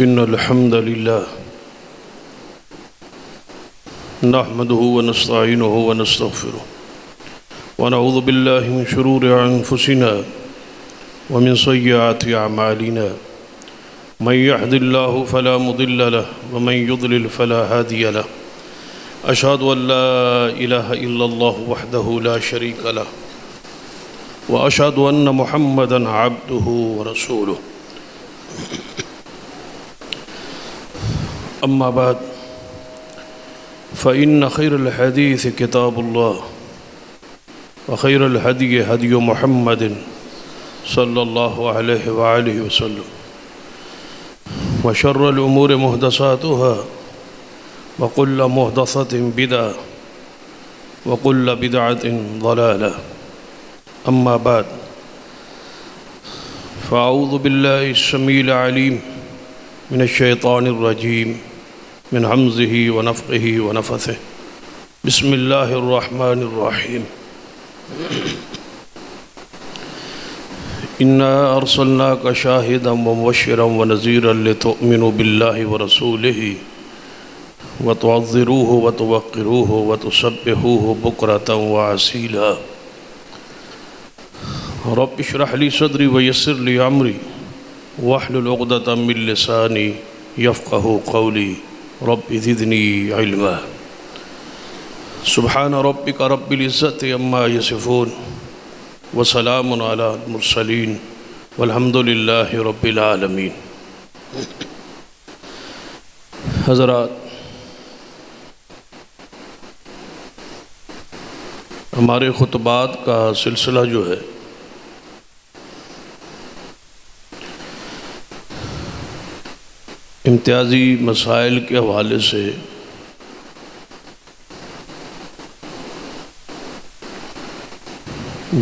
إن الحمد لله نحمده ونستعينه ونستغفره ونعوذ بالله من شرور أنفسنا ومن سيئات أعمالنا من يهد الله فلا مضل له ومن يضلل فلا هادي له أشهد أن لا إله إلا الله وحده لا شريك له وأشهد أن محمدًا عبده ورسوله أما بعد فإن خير الحديث كتاب الله وخير الهدي هدي محمد صلى الله عليه وآله وسلم وشر الأمور محدثاتها وكل محدثة بدعة وكل بدعة ضلالة أما بعد فأعوذ بالله السميع العليم من الشيطان الرجيم من همزه ونفخه ونفثه بسم الله الرحمن الرحيم إنا أرسلناك شاهدا ومبشرا ونذيرا لتؤمنوا بالله ورسوله وتعظروه وتوقروه وتسبحوه بكرة وأصيلا رب اشرح لي صدري ويسر لي أمري واحلل عقدة من لساني يفقهوا قولي رب زدني علما سبحان ربك رب العزة عما يصفون وسلام على المرسلين والحمد لله رب العالمين. حضرات، ہمارے خطبات کا سلسلہ جو ہے امتیازی مسائل کے حوالے سے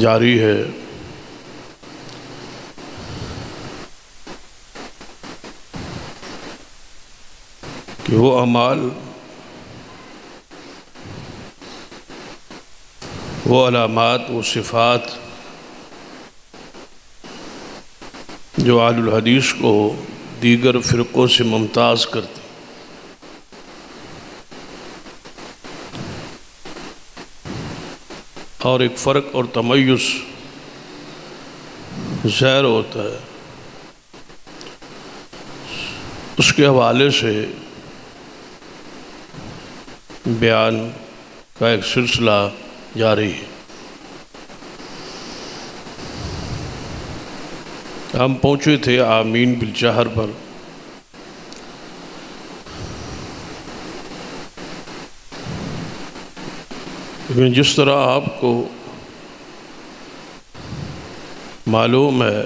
جاری ہے. کہ وہ اعمال، وہ علامات، وہ صفات جو اہل الحدیث کو دیگر فرقوں سے ممتاز کرتی، اور ایک فرق اور تمیز ظاہر ہوتا ہے، اس کے حوالے سے بیان کا ایک سلسلہ جاری ہے. ہم پہنچے تھے آمین بالجہر پر. لیکن جس طرح آپ کو معلوم ہے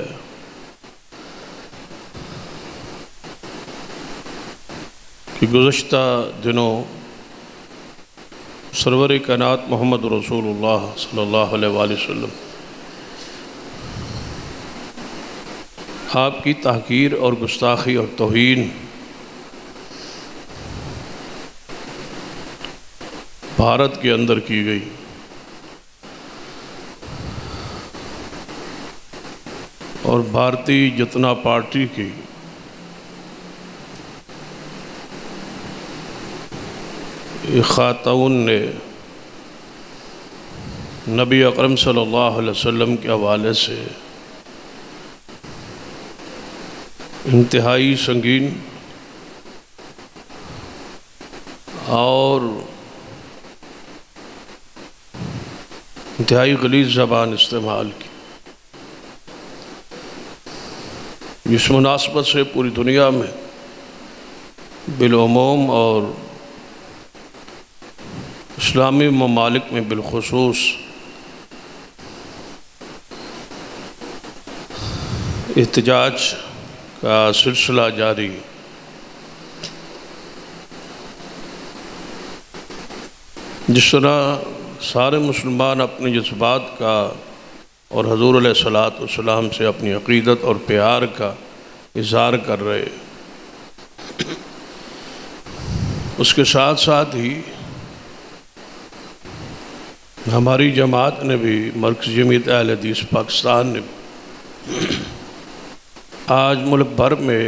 کہ گزشتہ دنوں سرور کائنات محمد رسول اللہ صلی اللہ علیہ وآلہ وسلم آپ کی تحقیر اور گستاخی اور توہین بھارت کے اندر کی گئی. اور بھارتی جنتا پارٹی کی ایک خاتون نے نبی اکرم صلی اللہ علیہ وسلم کے حوالے سے انتہائی سنگین اور انتہائی غلیظ زبان استعمال کی، جس مناسبت سے پوری دنیا میں بالعموم اور اسلامی ممالک میں بالخصوص احتجاج کا سلسلہ جاری. جس طرح سارے مسلمان اپنے جذبات کا اور حضور علیہ السلام سے اپنی عقیدت اور پیار کا اظہار کر رہے، اس کے ساتھ ساتھ ہی ہماری جماعت نے بھی، مرکزی جمعیت اہل حدیث پاکستان نے بھی آج ملک بھر میں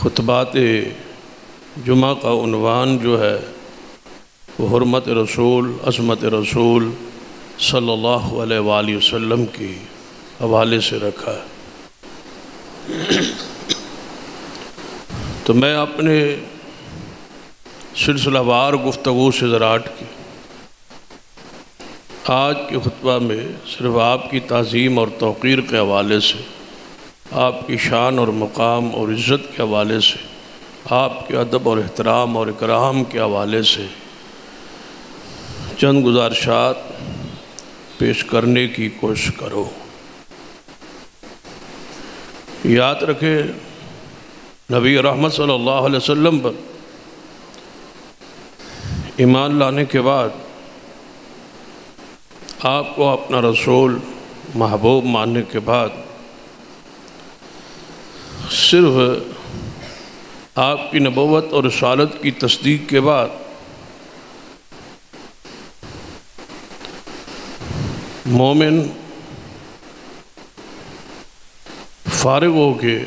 خطبات جمعہ کا عنوان جو ہے وہ حرمت رسول، عظمت رسول صلی اللہ علیہ وآلہ وسلم کی حوالے سے رکھا ہے۔ تو میں اپنے سلسلہ وار گفتگو سے ذرا ہٹ کی آج کے خطبہ میں صرف آپ کی تعظیم اور توقیر کے حوالے سے، آپ کی شان اور مقام اور عزت کے حوالے سے، آپ کے ادب اور احترام اور اکرام کے حوالے سے چند گزارشات پیش کرنے کی کوشش کرو۔ یاد رکھیں، نبی رحمت صلی اللہ علیہ وسلم پر ایمان لانے کے بعد آپ کو اپنا رسول محبوب ماننے کے بعد صرف آپ کی نبوت اور رسالت کی تصدیق کے بعد مومن فارغ ہو کے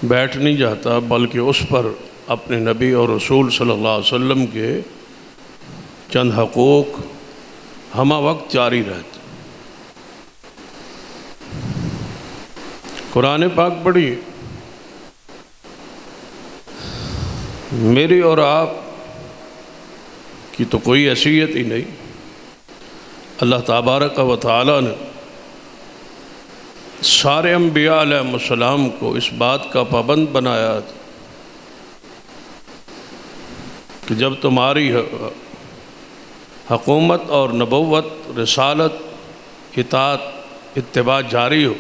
بیٹھ نہیں جاتا، بلکہ اس پر اپنے نبی اور رسول صلی اللہ علیہ وسلم کے چند حقوق ہمہ وقت جاری رہتے۔ قرآن پاک پڑھی، میری اور آپ کی تو کوئی حیثیت ہی نہیں، اللہ تبارک و تعالیٰ نے سارے انبیاء علیہ السلام کو اس بات کا پابند بنایا کہ جب تمہاری حکومت اور نبوت، رسالت، اطاعت، اتباع جاری ہو،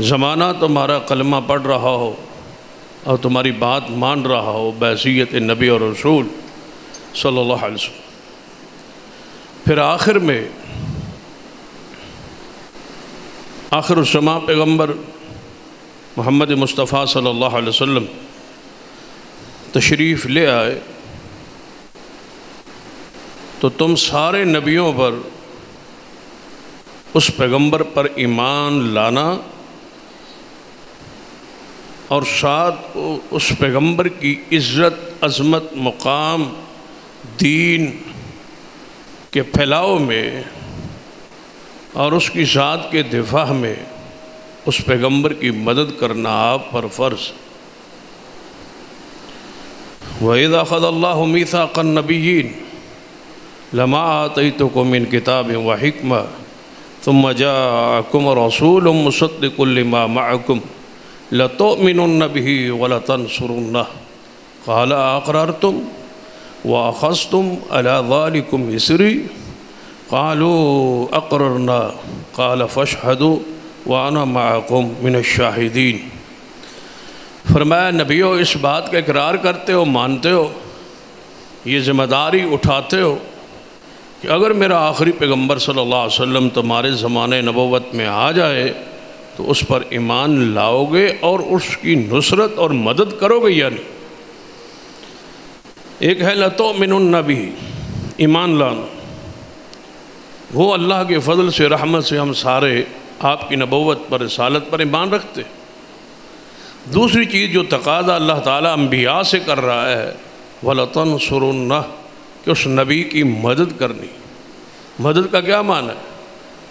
زمانہ تمہارا کلمہ پڑھ رہا ہو اور تمہاری بات مان رہا ہو بحیثیت نبی اور رسول صلی اللہ علیہ وسلم۔ پھر آخر میں آخر الزماں پیغمبر محمد مصطفیٰ صلی اللہ علیہ وسلم تشریف لے آئے تو تم سارے نبیوں پر اس پیغمبر پر ایمان لانا اور ساتھ اس پیغمبر کی عزت، عظمت، مقام، دین کے پھیلاؤ میں اور اس کی ذات کے دفاع میں اس پیغمبر کی مدد کرنا آپ پر فرض۔ وَإِذَا أَخَذَ اللَّهُ مِيثَاقَ النَّبِيِّينَ لَمَا آتَيْتُكُم مِّن كِتَابٍ وَحِكْمَةٍ ثُمَّ جَاءَكُمْ رَسُولٌ مُّصَدِّقٌ لِّمَا مَعَكُمْ لَتُؤْمِنُنَّ بِهِ وَلَتَنصُرُنَّهُ قَالَ أَقْرَرْتُمْ وَأَخَذْتُمْ عَلَىٰ ذَلِكُمْ إِصْرِي قَالُوا أَقْرَرْنَا قَالَ فَاشْهَدُوا وَأَنَا مَعَكُمْ مِنَ الشَّاهِدِينَ۔ فرمایا نبیو، اس بات کا اقرار کرتے ہو، مانتے ہو، یہ ذمہ داری اٹھاتے ہو کہ اگر میرا آخری پیغمبر صلی اللہ علیہ وسلم تمہارے زمانے نبوت میں آ جائے تو اس پر ایمان لاؤ گے اور اس کی نصرت اور مدد کرو گے یا نہیں؟ ایک ہے لَتُؤْمِنُنَّ بِهِ، ایمان لانا، وہ اللہ کے فضل سے، رحمت سے ہم سارے آپ کی نبوت پر، رسالت پر ایمان رکھتے۔ دوسری چیز جو تقاضا اللہ تعالیٰ انبیاء سے کر رہا ہے وَلَتَنْصُرُنَّهُ، کہ اس نبی کی مدد کرنی۔ مدد کا کیا معنی ہے؟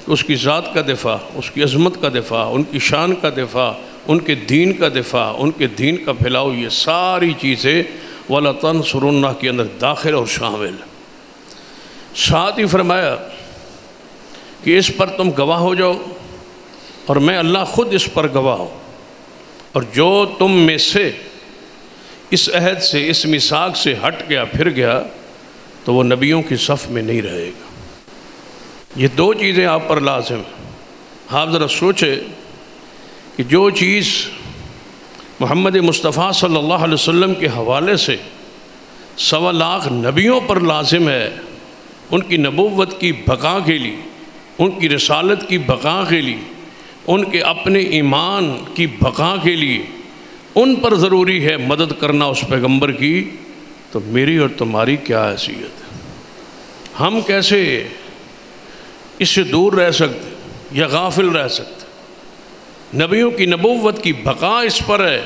کہ اس کی ذات کا دفاع، اس کی عظمت کا دفاع، ان کی شان کا دفاع، ان کے دین کا دفاع، ان کے دین کا پھیلاؤ، یہ ساری چیزیں وَلَتَنْصُرُنَّهُ کے اندر داخل اور شامل۔ ساتھ ہی فرمایا کہ اس پر تم گواہ ہو جاؤ اور میں اللہ خود اس پر گواہ ہوں، اور جو تم میں سے اس عہد سے، اس میثاق سے ہٹ گیا، پھر گیا، تو وہ نبیوں کی صف میں نہیں رہے گا۔ یہ دو چیزیں آپ پر لازم ہیں۔ آپ ذرا سوچے کہ جو چیز محمد مصطفیٰ صلی اللہ علیہ وسلم کے حوالے سے 1.25 لاکھ نبیوں پر لازم ہے، ان کی نبوت کی بقا کے لیے، ان کی رسالت کی بقا کے لیے، ان کے اپنے ایمان کی بقا کے لیے ان پر ضروری ہے مدد کرنا اس پیغمبر کی، تو میری اور تمہاری کیا حیثیت ہے؟ ہم کیسے اس سے دور رہ سکتے یا غافل رہ سکتے؟ نبیوں کی نبوت کی بقا اس پر ہے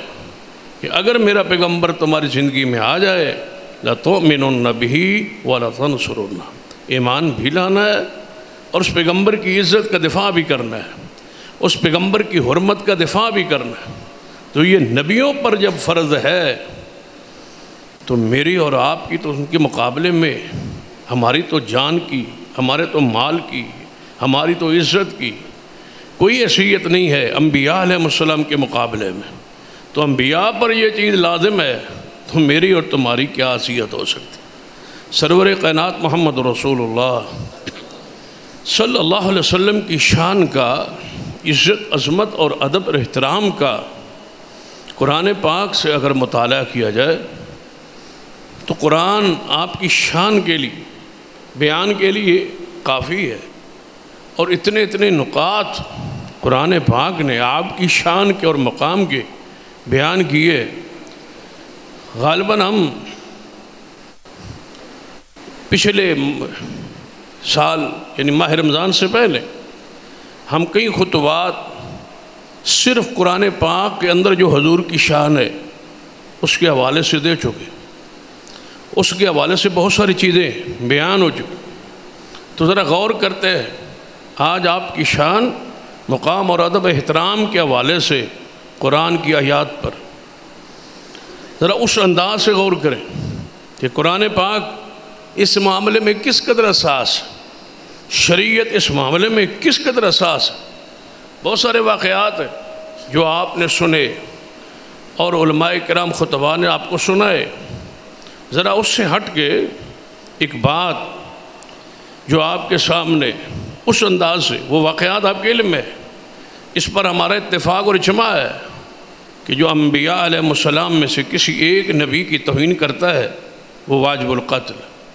کہ اگر میرا پیغمبر تمہاری زندگی میں آ جائے لَتُؤْمِنُنَّ بِهِ وَلَتَنْصُرُنَّ، ایمان بھی لانا ہے اور اس پیغمبر کی عزت کا دفاع بھی کرنا ہے، اس پیغمبر کی حرمت کا دفاع بھی کرنا ہے۔ تو یہ نبیوں پر جب فرض ہے تو میری اور آپ کی تو ان کے مقابلے میں ہماری تو جان کی، ہمارے تو مال کی، ہماری تو عزت کی کوئی حیثیت نہیں ہے انبیاء علیہ السلام کے مقابلے میں۔ تو انبیاء پر یہ چیز لازم ہے تو میری اور تمہاری کیا حیثیت ہو سکتی؟ سرور کائنات محمد رسول اللہ صلی اللہ علیہ وسلم کی شان کا، عزت عظمت اور ادب اور احترام کا قرآن پاک سے اگر مطالعہ کیا جائے تو قرآن آپ کی شان کے لیے، بیان کے لیے کافی ہے، اور اتنے نکات قرآن پاک نے آپ کی شان کے اور مقام کے بیان کیے۔ غالباً ہم پچھلے سال یعنی ماہ رمضان سے پہلے ہم کئی خطبات صرف قرآن پاک کے اندر جو حضور کی شان ہے اس کے حوالے سے دے چکے، اس کے حوالے سے بہت ساری چیزیں بیان ہو چکی۔ تو ذرا غور کرتے ہیں آج آپ کی شان، مقام اور ادب احترام کے حوالے سے قرآن کی آیات پر ذرا اس انداز سے غور کریں کہ قرآن پاک اس معاملے میں کس قدر حساس، شریعت اس معاملے میں کس قدر حساس۔ بہت سارے واقعات ہیں جو آپ نے سنے اور علماء کرام خطباء نے آپ کو سنائے، ذرا اس سے ہٹ کے ایک بات جو آپ کے سامنے اس انداز سے، وہ واقعات آپ کے علم میں، اس پر ہمارا اتفاق اور اجماع ہے کہ جو انبیاء علیہ السلام میں سے کسی ایک نبی کی توہین کرتا ہے وہ واجب القتل،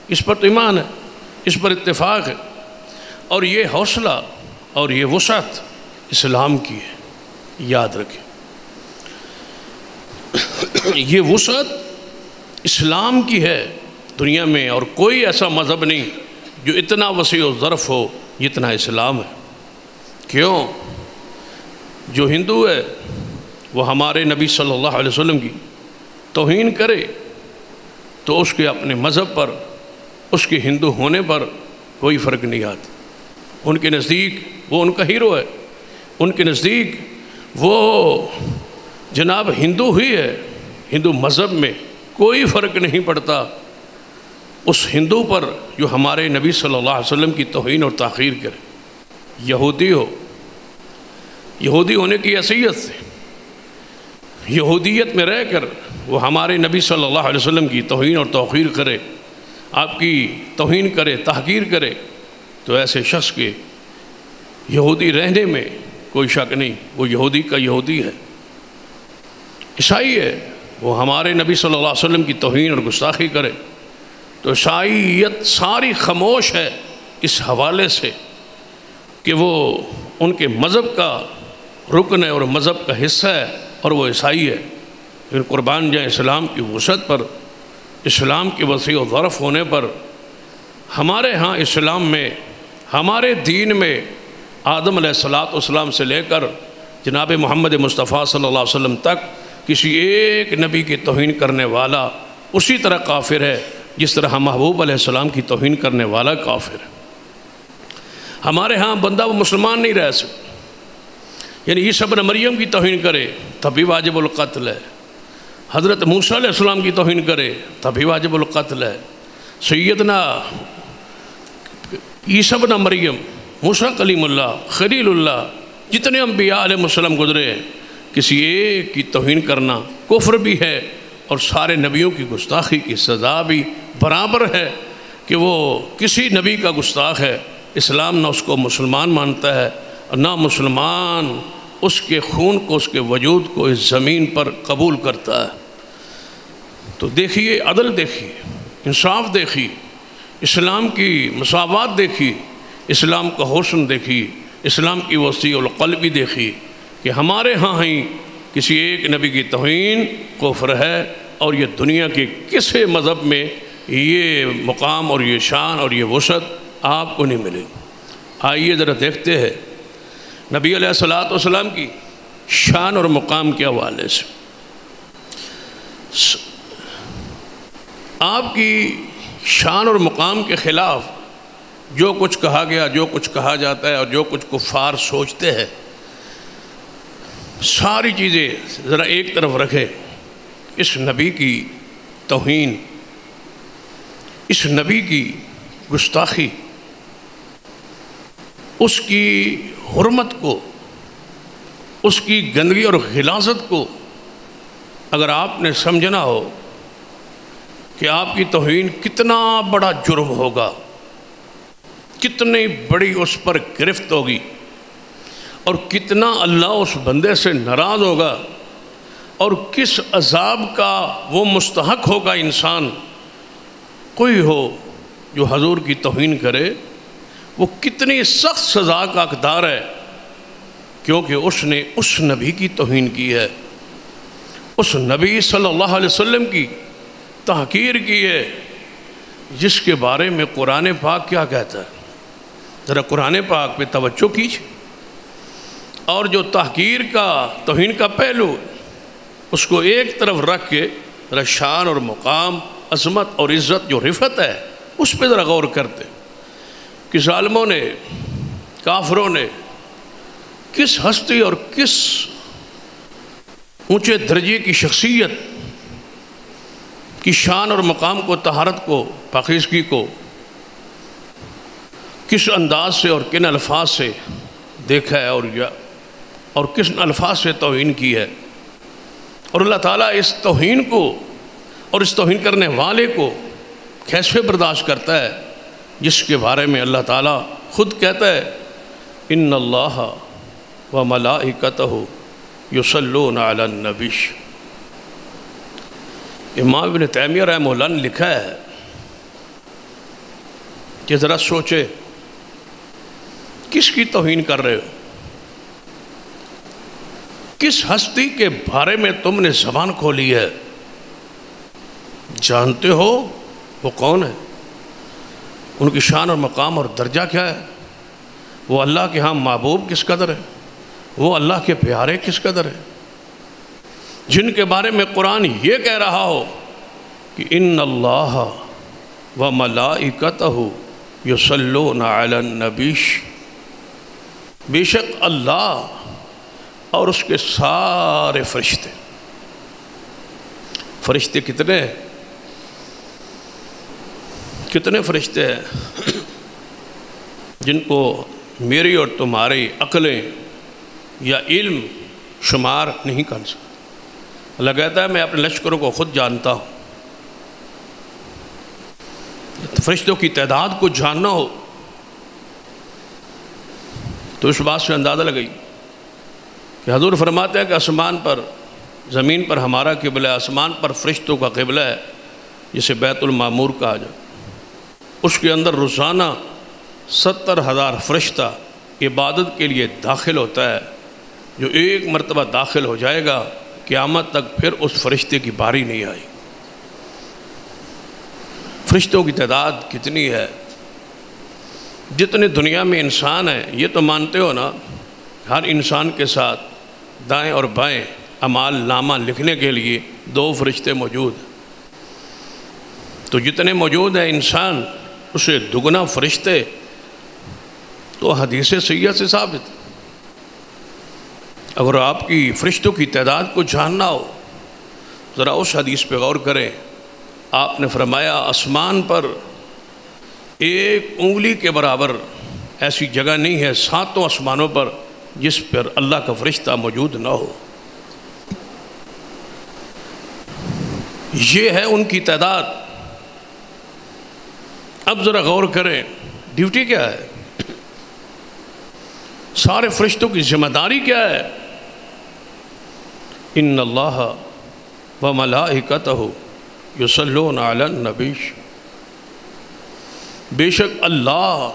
اس پر تو ایمان ہے، اس پر اتفاق ہے۔ اور یہ حوصلہ اور یہ وسعت اسلام کی ہے، یاد رکھیں یہ وسعت اسلام کی ہے دنیا میں، اور کوئی ایسا مذہب نہیں جو اتنا وسیع و ظرف ہو جتنا اسلام ہے۔ کیوں؟ جو ہندو ہے وہ ہمارے نبی صلی اللہ علیہ وسلم کی توہین کرے تو اس کے اپنے مذہب پر، اس کے ہندو ہونے پر کوئی فرق نہیں آتا۔ ان کے نزدیک وہ ان کا ہیرو ہے، ان کے نزدیک وہ جناب ہندو ہی ہے، ہندو مذہب میں کوئی فرق نہیں پڑتا اس ہندو پر جو ہمارے نبی صلی اللہ علیہ وسلم کی توہین اور تحقیر کرے۔ یہودی ہو، یہودی ہونے کی حیثیت سے یہودیت میں رہ کر وہ ہمارے نبی صلی اللہ علیہ وسلم کی توہین اور توقیر کرے، آپ کی توہین کرے، تحقیر کرے، تو ایسے شخص کے یہودی رہنے میں کوئی شک نہیں، وہ یہودی کا یہودی ہے۔ عیسائی ہے، وہ ہمارے نبی صلی اللہ علیہ وسلم کی توہین اور گستاخی کرے تو عیسائیت ساری خاموش ہے اس حوالے سے کہ وہ ان کے مذہب کا رکن ہے اور مذہب کا حصہ ہے اور وہ عیسائی ہے۔ پھر قربان جائیں اسلام کی وسعت پر، اسلام کی وسیع و ظرف ہونے پر۔ ہمارے ہاں اسلام میں، ہمارے دین میں آدم علیہ السلام سے لے کر جناب محمد مصطفیٰ صلی اللہ علیہ وسلم تک کسی ایک نبی کی توہین کرنے والا اسی طرح کافر ہے جس طرح محبوب علیہ السلام کی توہین کرنے والا کافر ہے۔ ہمارے ہاں بندہ وہ مسلمان نہیں رہ سکتا، یعنی عیسیٰ ابن مریم کی توہین کرے تب بھی واجب القتل ہے، حضرت موسیٰ علیہ السلام کی توہین کرے تب بھی واجب القتل ہے۔ سیدنا عیسیٰ ابن مریم، موسیٰ کلیم اللہ، خلیل اللہ، جتنے انبیاء علیہ السلام گزرے ہیں، کسی ایک کی توہین کرنا کفر بھی ہے اور سارے نبیوں کی گستاخی کی سزا بھی برابر ہے کہ وہ کسی نبی کا گستاخ ہے۔ اسلام نہ اس کو مسلمان مانتا ہے اور نہ مسلمان اس کے خون کو، اس کے وجود کو اس زمین پر قبول کرتا ہے۔ تو دیکھیے عدل، دیکھیے انصاف، دیکھیے اسلام کی مساوات، دیکھیے اسلام کا حسن، دیکھیے اسلام کی وسیع القلبی، دیکھیے کہ ہمارے ہاں ہی کسی ایک نبی کی توہین کفر ہے، اور یہ دنیا کے کسی مذہب میں یہ مقام اور یہ شان اور یہ وسعت آپ کو نہیں ملے۔ آئیے ذرا دیکھتے ہیں نبی علیہ السلام کی شان اور مقام کے حوالے سے آپ کی شان اور مقام کے خلاف جو کچھ کہا گیا، جو کچھ کہا جاتا ہے اور جو کچھ کفار سوچتے ہیں، ساری چیزیں ذرا ایک طرف رکھیں۔ اس نبی کی توہین، اس نبی کی گستاخی، اس کی حرمت کو، اس کی گندگی اور غلاظت کو اگر آپ نے سمجھنا ہو کہ آپ کی توہین کتنا بڑا جرم ہوگا، کتنی بڑی اس پر گرفت ہوگی، اور کتنا اللہ اس بندے سے ناراض ہوگا، اور کس عذاب کا وہ مستحق ہوگا انسان، کوئی ہو جو حضور کی توہین کرے، وہ کتنی سخت سزا کا حقدار ہے، کیونکہ اس نے اس نبی کی توہین کی ہے، اس نبی صلی اللہ علیہ وسلم کی تحقیر کی ہے، جس کے بارے میں قرآن پاک کیا کہتا ہے۔ ذرا قرآن پاک پہ توجہ کیجیے، اور جو تحقیر کا، توہین کا پہلو، اس کو ایک طرف رکھ کے ذرا شان اور مقام، عظمت اور عزت جو رفعت ہے، اس پہ ذرا غور کرتے کہ ظالموں نے، کافروں نے کس ہستی اور کس اونچے درجے کی شخصیت کی شان اور مقام کو، طہارت کو، پاکیزگی کو کس انداز سے اور کن الفاظ سے دیکھا ہے، اور کس الفاظ سے توہین کی ہے۔ اور اللہ تعالیٰ اس توہین کو اور اس توہین کرنے والے کو کیسے برداشت کرتا ہے، جس کے بارے میں اللہ تعالیٰ خود کہتا ہے ان اللہ و ملائکتہ یصلون علی النبی۔ امام ابن تیمیہ رحمہ اللہ نے لکھا ہے کہ ذرا سوچے کس کی توہین کر رہے ہو، کس ہستی کے بارے میں تم نے زبان کھولی ہے، جانتے ہو وہ کون ہے، ان کی شان اور مقام اور درجہ کیا ہے، وہ اللہ کے ہاں محبوب کس قدر ہے، وہ اللہ کے پیارے کس قدر ہے، جن کے بارے میں قرآن یہ کہہ رہا ہو کہ ان اللہ و ملائکتہ یصلون علی النبی، بے شک اللہ اور اس کے سارے فرشتے۔ فرشتے کتنے ہیں؟ کتنے فرشتے ہیں جن کو میری اور تمہاری عقلیں یا علم شمار نہیں کر سکتا۔ اللہ کہتا ہے میں اپنے لشکروں کو خود جانتا ہوں۔ فرشتوں کی تعداد کو جاننا ہو تو اس بات سے اندازہ لگائی کہ حضور فرماتے ہیں کہ آسمان پر، زمین پر ہمارا قبلہ ہے، آسمان پر فرشتوں کا قبلہ ہے، جسے بیت المعمور کہا جائے۔ اس کے اندر روزانہ 70,000 فرشتہ عبادت کے لیے داخل ہوتا ہے، جو ایک مرتبہ داخل ہو جائے گا قیامت تک پھر اس فرشتے کی باری نہیں آئی۔ فرشتوں کی تعداد کتنی ہے؟ جتنے دنیا میں انسان ہیں، یہ تو مانتے ہو نا، ہر انسان کے ساتھ دائیں اور بائیں اعمال نامہ لکھنے کے لیے 2 فرشتے موجود ہیں۔ تو جتنے موجود ہیں انسان، اسے دگنا فرشتے، تو حدیث سیاح سے ثابت۔ اگر آپ کی فرشتوں کی تعداد کو جاننا ہو، ذرا اس حدیث پہ غور کریں۔ آپ نے فرمایا آسمان پر ایک انگلی کے برابر ایسی جگہ نہیں ہے 7 آسمانوں پر جس پر اللہ کا فرشتہ موجود نہ ہو۔ یہ ہے ان کی تعداد۔ اب ذرا غور کریں ڈیوٹی کیا ہے، سارے فرشتوں کی ذمہ داری کیا ہے۔ ان اللہ و ملائکتہ یصلون علی النبی، بے شک اللہ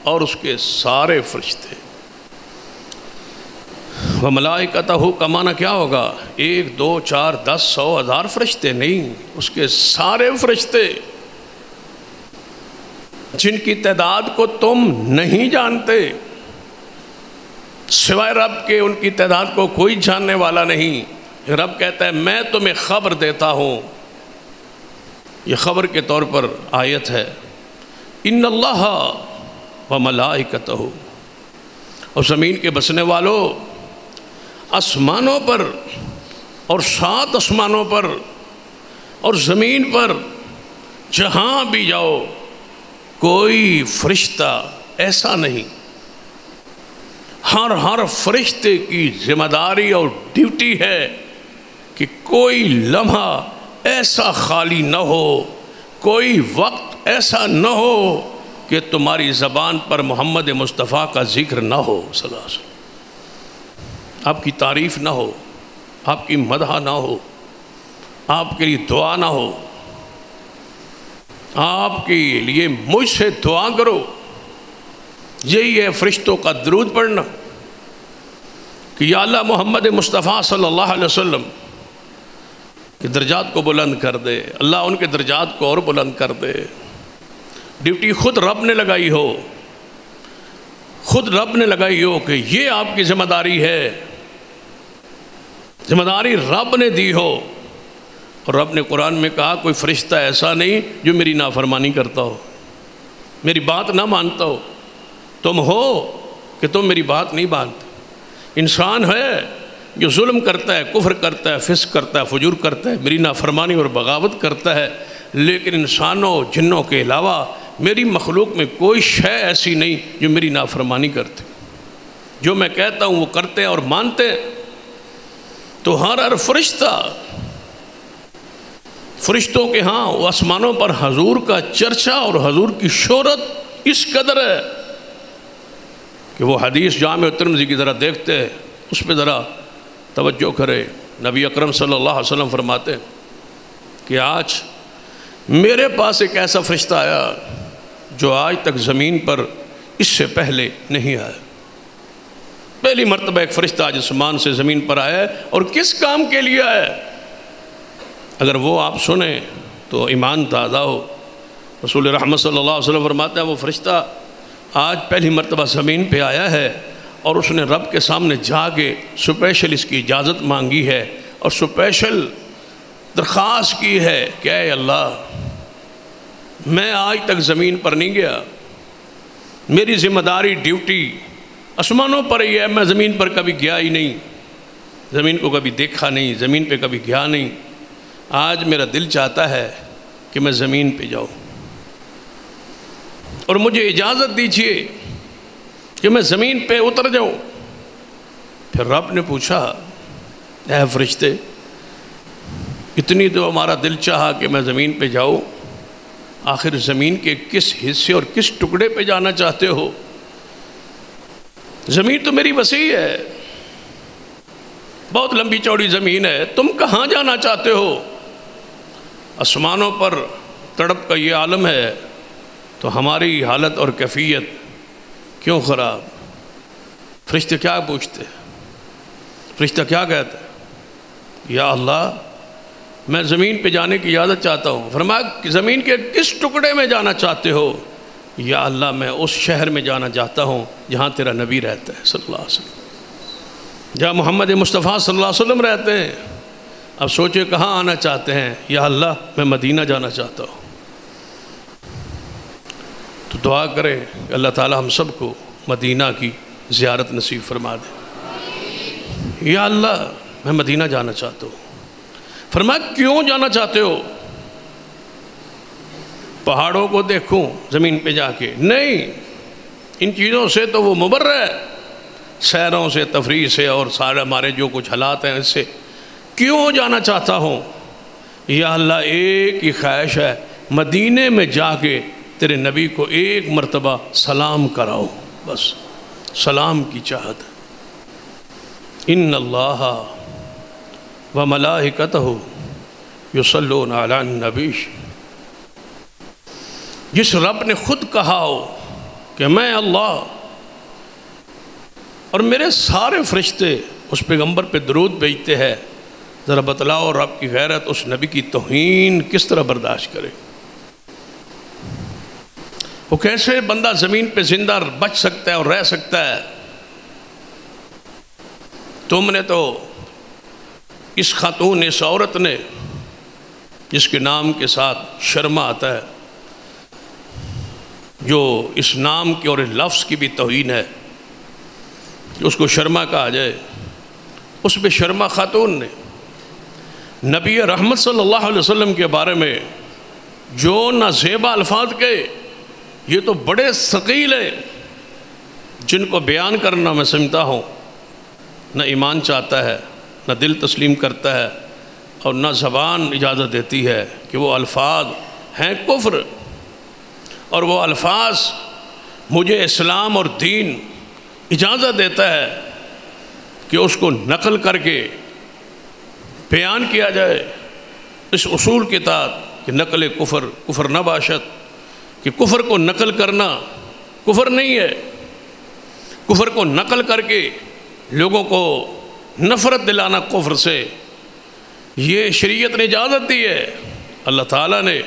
اور اس کے سارے فرشتے۔ و ملائکتہ کا معنی کیا ہوگا؟ 1 2 4 10 100 1000 فرشتے نہیں، اس کے سارے فرشتے، جن کی تعداد کو تم نہیں جانتے، سوائے رب کے ان کی تعداد کو کوئی جاننے والا نہیں۔ رب کہتا ہے میں تمہیں خبر دیتا ہوں، یہ خبر کے طور پر آیت ہے، ان اللہ و ملائکتہ، اور زمین کے بسنے والوں، آسمانوں پر اور 7 آسمانوں پر اور زمین پر جہاں بھی جاؤ کوئی فرشتہ ایسا نہیں، ہر فرشتے کی ذمہ داری اور ڈیوٹی ہے کہ کوئی لمحہ ایسا خالی نہ ہو، کوئی وقت ایسا نہ ہو کہ تمہاری زبان پر محمد مصطفیٰ کا ذکر نہ ہو صلی اللہ علیہ وسلم، آپ کی تعریف نہ ہو، آپ کی مدح نہ ہو، آپ کے لیے دعا نہ ہو، آپ کے لیے مجھ سے دعا کرو۔ یہی ہے فرشتوں کا درود پڑھنا کہ یا اللہ محمد مصطفیٰ صلی اللہ علیہ وسلم کے درجات کو بلند کر دے، اللہ ان کے درجات کو اور بلند کر دے۔ ڈیوٹی خود رب نے لگائی ہو، خود رب نے لگائی ہو کہ یہ آپ کی ذمہ داری ہے، ذمہ داری رب نے دی ہو۔ اور رب نے قرآن میں کہا کوئی فرشتہ ایسا نہیں جو میری نافرمانی کرتا ہو، میری بات نہ مانتا ہو۔ تم ہو کہ تم میری بات نہیں مانتے۔ انسان ہے جو ظلم کرتا ہے، کفر کرتا ہے، فسق کرتا ہے، فجور کرتا ہے، میری نافرمانی اور بغاوت کرتا ہے، لیکن انسانوں جنوں کے علاوہ میری مخلوق میں کوئی شے ایسی نہیں جو میری نافرمانی کرتے، جو میں کہتا ہوں وہ کرتے ہیں اور مانتے ہیں۔ تو ہر فرشتہ، فرشتوں کے ہاں وہ آسمانوں پر حضور کا چرچا اور حضور کی شہرت اس قدر ہے کہ وہ حدیث جامع ترمذی کی ذرا دیکھتے ہیں، اس پہ ذرا توجہ کرے۔ نبی اکرم صلی اللہ علیہ وسلم فرماتے ہیں کہ آج میرے پاس ایک ایسا فرشتہ آیا جو آج تک زمین پر اس سے پہلے نہیں آیا۔ پہلی مرتبہ ایک فرشتہ آج آسمان سے زمین پر آیا ہے، اور کس کام کے لیے آیا ہے؟ اگر وہ آپ سنیں تو ایمان تازہ ہو۔ رسول رحمت صلی اللہ علیہ وسلم فرماتے ہیں وہ فرشتہ آج پہلی مرتبہ زمین پہ آیا ہے اور اس نے رب کے سامنے جا کے سپیشل اس کی اجازت مانگی ہے اور سپیشل درخواست کی ہے کہ اے اللہ میں آج تک زمین پر نہیں گیا، میری ذمہ داری ڈیوٹی آسمانوں پر ہی ہے، میں زمین پر کبھی گیا ہی نہیں، زمین کو کبھی دیکھا نہیں، زمین پہ کبھی گیا نہیں۔ آج میرا دل چاہتا ہے کہ میں زمین پہ جاؤں اور مجھے اجازت دیجیے کہ میں زمین پہ اتر جاؤں۔ پھر رب نے پوچھا اے فرشتے اتنی تو ہمارا دل چاہا کہ میں زمین پہ جاؤں، آخر زمین کے کس حصے اور کس ٹکڑے پہ جانا چاہتے ہو؟ زمین تو میری وسیع ہے، بہت لمبی چوڑی زمین ہے، تم کہاں جانا چاہتے ہو؟ آسمانوں پر تڑپ کا یہ عالم ہے تو ہماری حالت اور کیفیت کیوں خراب؟ فرشتے کیا پوچھتے؟ فرشتہ کیا کہتا ہے؟ یا اللہ میں زمین پہ جانے کی اجازت چاہتا ہوں۔ فرمایا کہ زمین کے کس ٹکڑے میں جانا چاہتے ہو؟ یا اللہ میں اس شہر میں جانا چاہتا ہوں جہاں تیرا نبی رہتا ہے صلی اللہ علیہ وسلم، جہاں محمد مصطفیٰ صلی اللہ علیہ وسلم رہتے ہیں۔ اب سوچے کہاں آنا چاہتے ہیں؟ یا اللہ میں مدینہ جانا چاہتا ہوں۔ تو دعا کریں کہ اللہ تعالی ہم سب کو مدینہ کی زیارت نصیب فرما دے۔ یا اللہ میں مدینہ جانا چاہتا ہوں۔ فرمایا کیوں جانا چاہتے ہو؟ پہاڑوں کو دیکھوں زمین پہ جا کے؟ نہیں، ان چیزوں سے تو وہ مبرہ ہے، سیروں سے، تفریح سے اور سارے ہمارے جو کچھ حالات ہیں اس سے۔ کیوں جانا چاہتا ہوں؟ یا اللہ ایک ہی خواہش ہے، مدینے میں جا کے تیرے نبی کو ایک مرتبہ سلام کراؤ، بس سلام کی چاہت۔ ان اللہ و ملائکتہ یصلون علی النبی، جس رب نے خود کہا ہو کہ میں اللہ اور میرے سارے فرشتے اس پیغمبر پہ درود بھیجتے ہیں، ذرا بتلاؤ رب کی غیرت اس نبی کی توہین کس طرح برداشت کرے؟ وہ کیسے بندہ زمین پہ زندہ بچ سکتا ہے اور رہ سکتا ہے؟ تم نے تو اس خاتون، اس عورت نے جس کے نام کے ساتھ شرما آتا ہے، جو اس نام کے اور اس لفظ کی بھی توہین ہے کہ اس کو شرما کہا جائے، اس پہ شرما خاتون نے نبی رحمت صلی اللہ علیہ وسلم کے بارے میں جو نازیبا الفاظ کہے، یہ تو بڑے ثقیل ہیں جن کو بیان کرنا میں سمجھتا ہوں نہ ایمان چاہتا ہے، نہ دل تسلیم کرتا ہے، اور نہ زبان اجازت دیتی ہے کہ وہ الفاظ ہیں کفر، اور وہ الفاظ مجھے اسلام اور دین اجازت دیتا ہے کہ اس کو نقل کر کے بیان کیا جائے اس اصول کے تحت کہ نقل کفر نہ باشد، کہ کفر کو نقل کرنا کفر نہیں ہے، کفر کو نقل کر کے لوگوں کو نفرت دلانا کفر سے، یہ شریعت نے اجازت دی ہے۔ اللہ تعالیٰ نے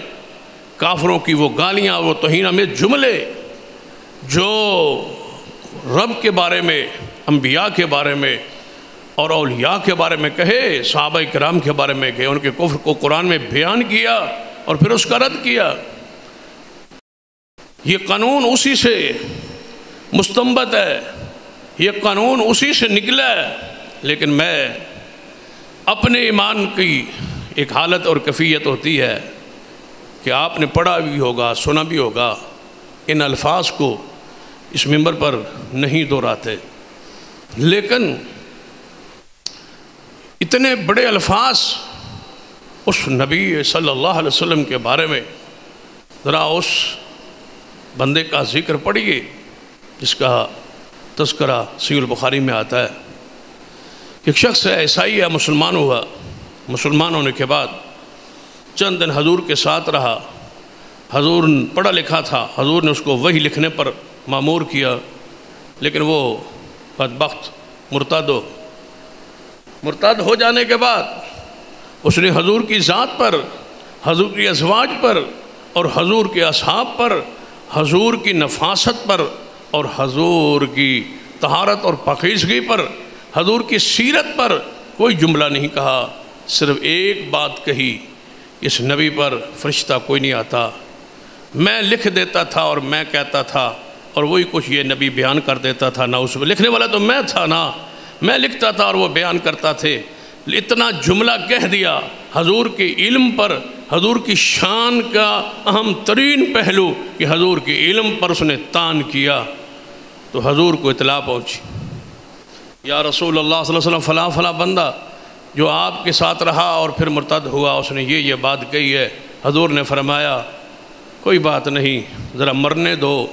کافروں کی وہ گالیاں، وہ توہین میں جملے جو رب کے بارے میں، انبیاء کے بارے میں اور اولیاء کے بارے میں کہے، صحابہ کرام کے بارے میں کہے، ان کے کفر کو قرآن میں بیان کیا اور پھر اس کا رد کیا۔ یہ قانون اسی سے مستنبت ہے، یہ قانون اسی سے نکلا ہے، لیکن میں اپنے ایمان کی ایک حالت اور کیفیت ہوتی ہے کہ آپ نے پڑھا بھی ہوگا، سنا بھی ہوگا، ان الفاظ کو اس منبر پر نہیں دہراتے، لیکن اتنے بڑے الفاظ اس نبی صلی اللہ علیہ وسلم کے بارے میں، ذرا اس بندے کا ذکر پڑھیے جس کا تذکرہ صحیح البخاری میں آتا ہے کہ ایک شخص ہے، عیسائی ہے، مسلمان ہوا، مسلمان ہونے کے بعد چند دن حضور کے ساتھ رہا، حضور پڑھا لکھا تھا، حضور نے اس کو وحی لکھنے پر مامور کیا، لیکن وہ بدبخت مرتد ہو جانے کے بعد اس نے حضور کی ذات پر، حضور کی ازواج پر اور حضور کے اصحاب پر، حضور کی نفاست پر اور حضور کی طہارت اور پاکیزگی پر، حضور کی سیرت پر کوئی جملہ نہیں کہا، صرف ایک بات کہی، اس نبی پر فرشتہ کوئی نہیں آتا، میں لکھ دیتا تھا اور میں کہتا تھا اور وہی کچھ یہ نبی بیان کر دیتا تھا، نہ اس میں لکھنے والا تو میں تھا نا، میں لکھتا تھا اور وہ بیان کرتا تھے۔ اتنا جملہ کہہ دیا، حضور کے علم پر، حضور کی شان کا اہم ترین پہلو کہ حضور کے علم پر اس نے تان کیا، تو حضور کو اطلاع پہنچی، یا رسول اللہ صلی اللہ علیہ وسلم فلاں فلاں بندہ جو آپ کے ساتھ رہا اور پھر مرتد ہوا، اس نے یہ بات کہی ہے۔ حضور نے فرمایا کوئی بات نہیں، ذرا مرنے دو،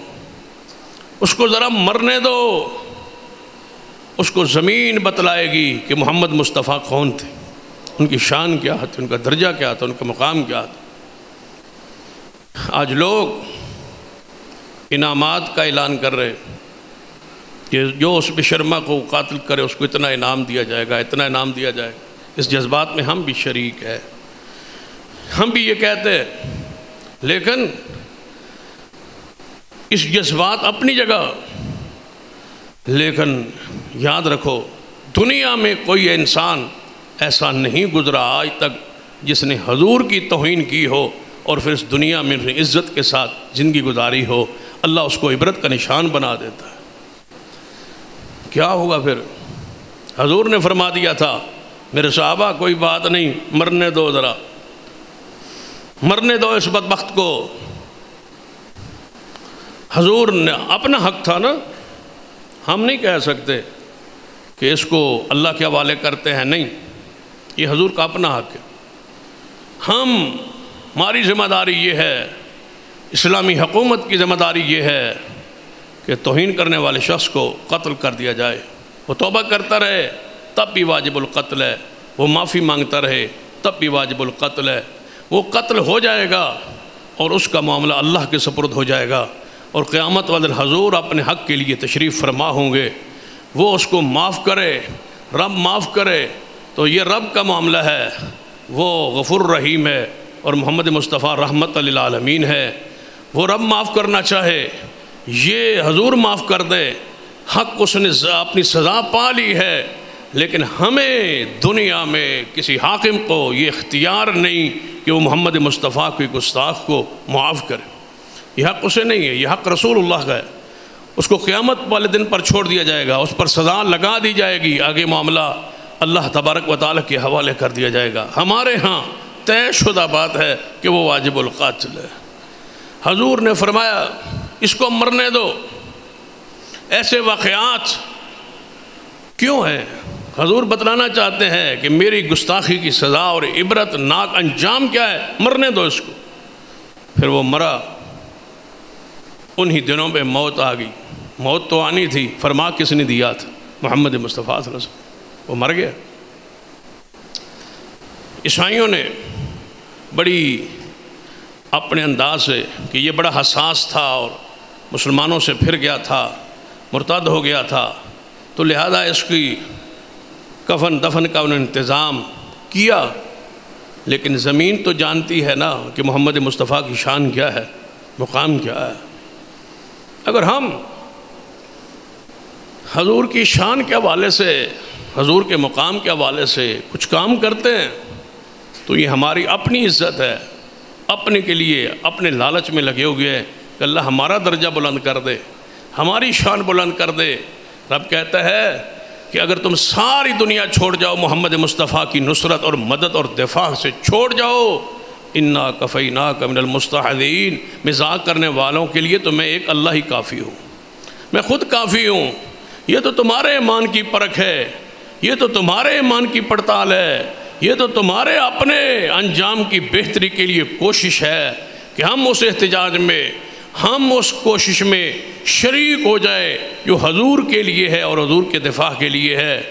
اس کو ذرا مرنے دو، اس کو زمین بتلائے گی کہ محمد مصطفیٰ کون تھے، ان کی شان کیا تھی، ان کا درجہ کیا تھا، ان کا مقام کیا تھا۔ آج لوگ انعامات کا اعلان کر رہے کہ جو اس بشرما کو قاتل کرے اس کو اتنا انعام دیا جائے گا، اتنا انعام دیا جائے گا۔ اس جذبات میں ہم بھی شریک ہیں، ہم بھی یہ کہتے ہیں، لیکن اس جذبات اپنی جگہ، لیکن یاد رکھو دنیا میں کوئی انسان ایسا نہیں گزرا آج تک جس نے حضور کی توہین کی ہو اور پھر اس دنیا میں عزت کے ساتھ زندگی گزاری ہو۔ اللہ اس کو عبرت کا نشان بنا دیتا ہے۔ کیا ہوگا پھر؟ حضور نے فرما دیا تھا میرے صحابہ کوئی بات نہیں، مرنے دو، ذرا مرنے دو اس بدبخت کو۔ حضور نے اپنا حق تھا نا، ہم نہیں کہہ سکتے کہ اس کو اللہ کے حوالے کرتے ہیں، نہیں، یہ حضور کا اپنا حق ہے۔ ہماری ذمہ داری یہ ہے، اسلامی حکومت کی ذمہ داری یہ ہے کہ توہین کرنے والے شخص کو قتل کر دیا جائے۔ وہ توبہ کرتا رہے تب بھی واجب القتل ہے، وہ معافی مانگتا رہے تب بھی واجب القتل ہے۔ وہ قتل ہو جائے گا اور اس کا معاملہ اللہ کے سپرد ہو جائے گا، اور قیامت والے حضور اپنے حق کے لیے تشریف فرما ہوں گے۔ وہ اس کو معاف کرے، رب معاف کرے تو یہ رب کا معاملہ ہے، وہ غفور رحیم ہے اور محمد مصطفیٰ رحمت للعالمین ہے۔ وہ رب معاف کرنا چاہے، یہ حضور معاف کر دے، حق اس نے اپنی سزا پا لی ہے، لیکن ہمیں دنیا میں کسی حاکم کو یہ اختیار نہیں کہ وہ محمد مصطفیٰ کی گستاخ کو معاف کرے. یہ حق اسے نہیں ہے، یہ حق رسول اللہ کا ہے. اس کو قیامت والے دن پر چھوڑ دیا جائے گا، اس پر سزا لگا دی جائے گی، آگے معاملہ اللہ تبارک و تعالیٰ کے حوالے کر دیا جائے گا. ہمارے ہاں طے شدہ بات ہے کہ وہ واجب القتل ہے. حضور نے فرمایا اس کو مرنے دو. ایسے واقعات کیوں ہیں؟ حضور بتلانا چاہتے ہیں کہ میری گستاخی کی سزا اور عبرت ناک انجام کیا ہے، مرنے دو اس کو. پھر وہ مرا، انہی دنوں میں موت آ گئی. موت تو آنی تھی، فرما کس نے دیا تھا؟ محمد مصطفیٰ صلی اللہ علیہ وسلم. وہ مر گیا. عیسائیوں نے بڑی اپنے انداز سے کہ یہ بڑا حساس تھا اور مسلمانوں سے پھر گیا تھا، مرتد ہو گیا تھا، تو لہذا اس کی کفن دفن کا انہوں نے انتظام کیا. لیکن زمین تو جانتی ہے نا کہ محمد مصطفیٰ کی شان کیا ہے، مقام کیا ہے. اگر ہم حضور کی شان کے حوالے سے، حضور کے مقام کے حوالے سے کچھ کام کرتے ہیں تو یہ ہماری اپنی عزت ہے. اپنے کے لیے اپنے لالچ میں لگے ہوئے ہیں کہ اللہ ہمارا درجہ بلند کر دے، ہماری شان بلند کر دے. رب کہتا ہے کہ اگر تم ساری دنیا چھوڑ جاؤ، محمد مصطفیٰ کی نصرت اور مدد اور دفاع سے چھوڑ جاؤ، انا کفیناک من المستہزئین، مذاق کرنے والوں کے لیے تو میں ایک اللہ ہی کافی ہوں، میں خود کافی ہوں. یہ تو تمہارے ایمان کی پرکھ ہے، یہ تو تمہارے ایمان کی پڑتال ہے، یہ تو تمہارے اپنے انجام کی بہتری کے لیے کوشش ہے کہ ہم اس احتجاج میں، ہم اس کوشش میں شریک ہو جائے جو حضور کے لیے ہے اور حضور کے دفاع کے لیے ہے.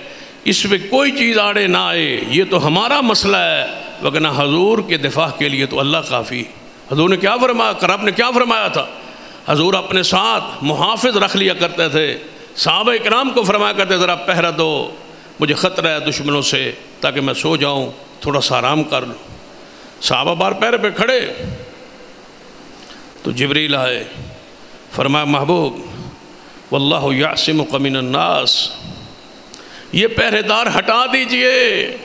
اس میں کوئی چیز آڑے نہ آئے، یہ تو ہمارا مسئلہ ہے، وگرنہ حضور کے دفاع کے لیے تو اللہ کافی. حضور نے کیا فرمایا؟ رب نے کیا فرمایا تھا؟ حضور اپنے ساتھ محافظ رکھ لیا کرتے تھے. صحابہ اکرام کو فرمایا کرتے ذرا پہرا دو، مجھے خطرہ ہے دشمنوں سے، تاکہ میں سو جاؤں، تھوڑا سا آرام کر لوں. صحابہ بار پہرے پہ کھڑے تو جبریل آئے، فرمایا محبوب واللہ یعصمک من الناس، یہ پہرے دار ہٹا دیجئے،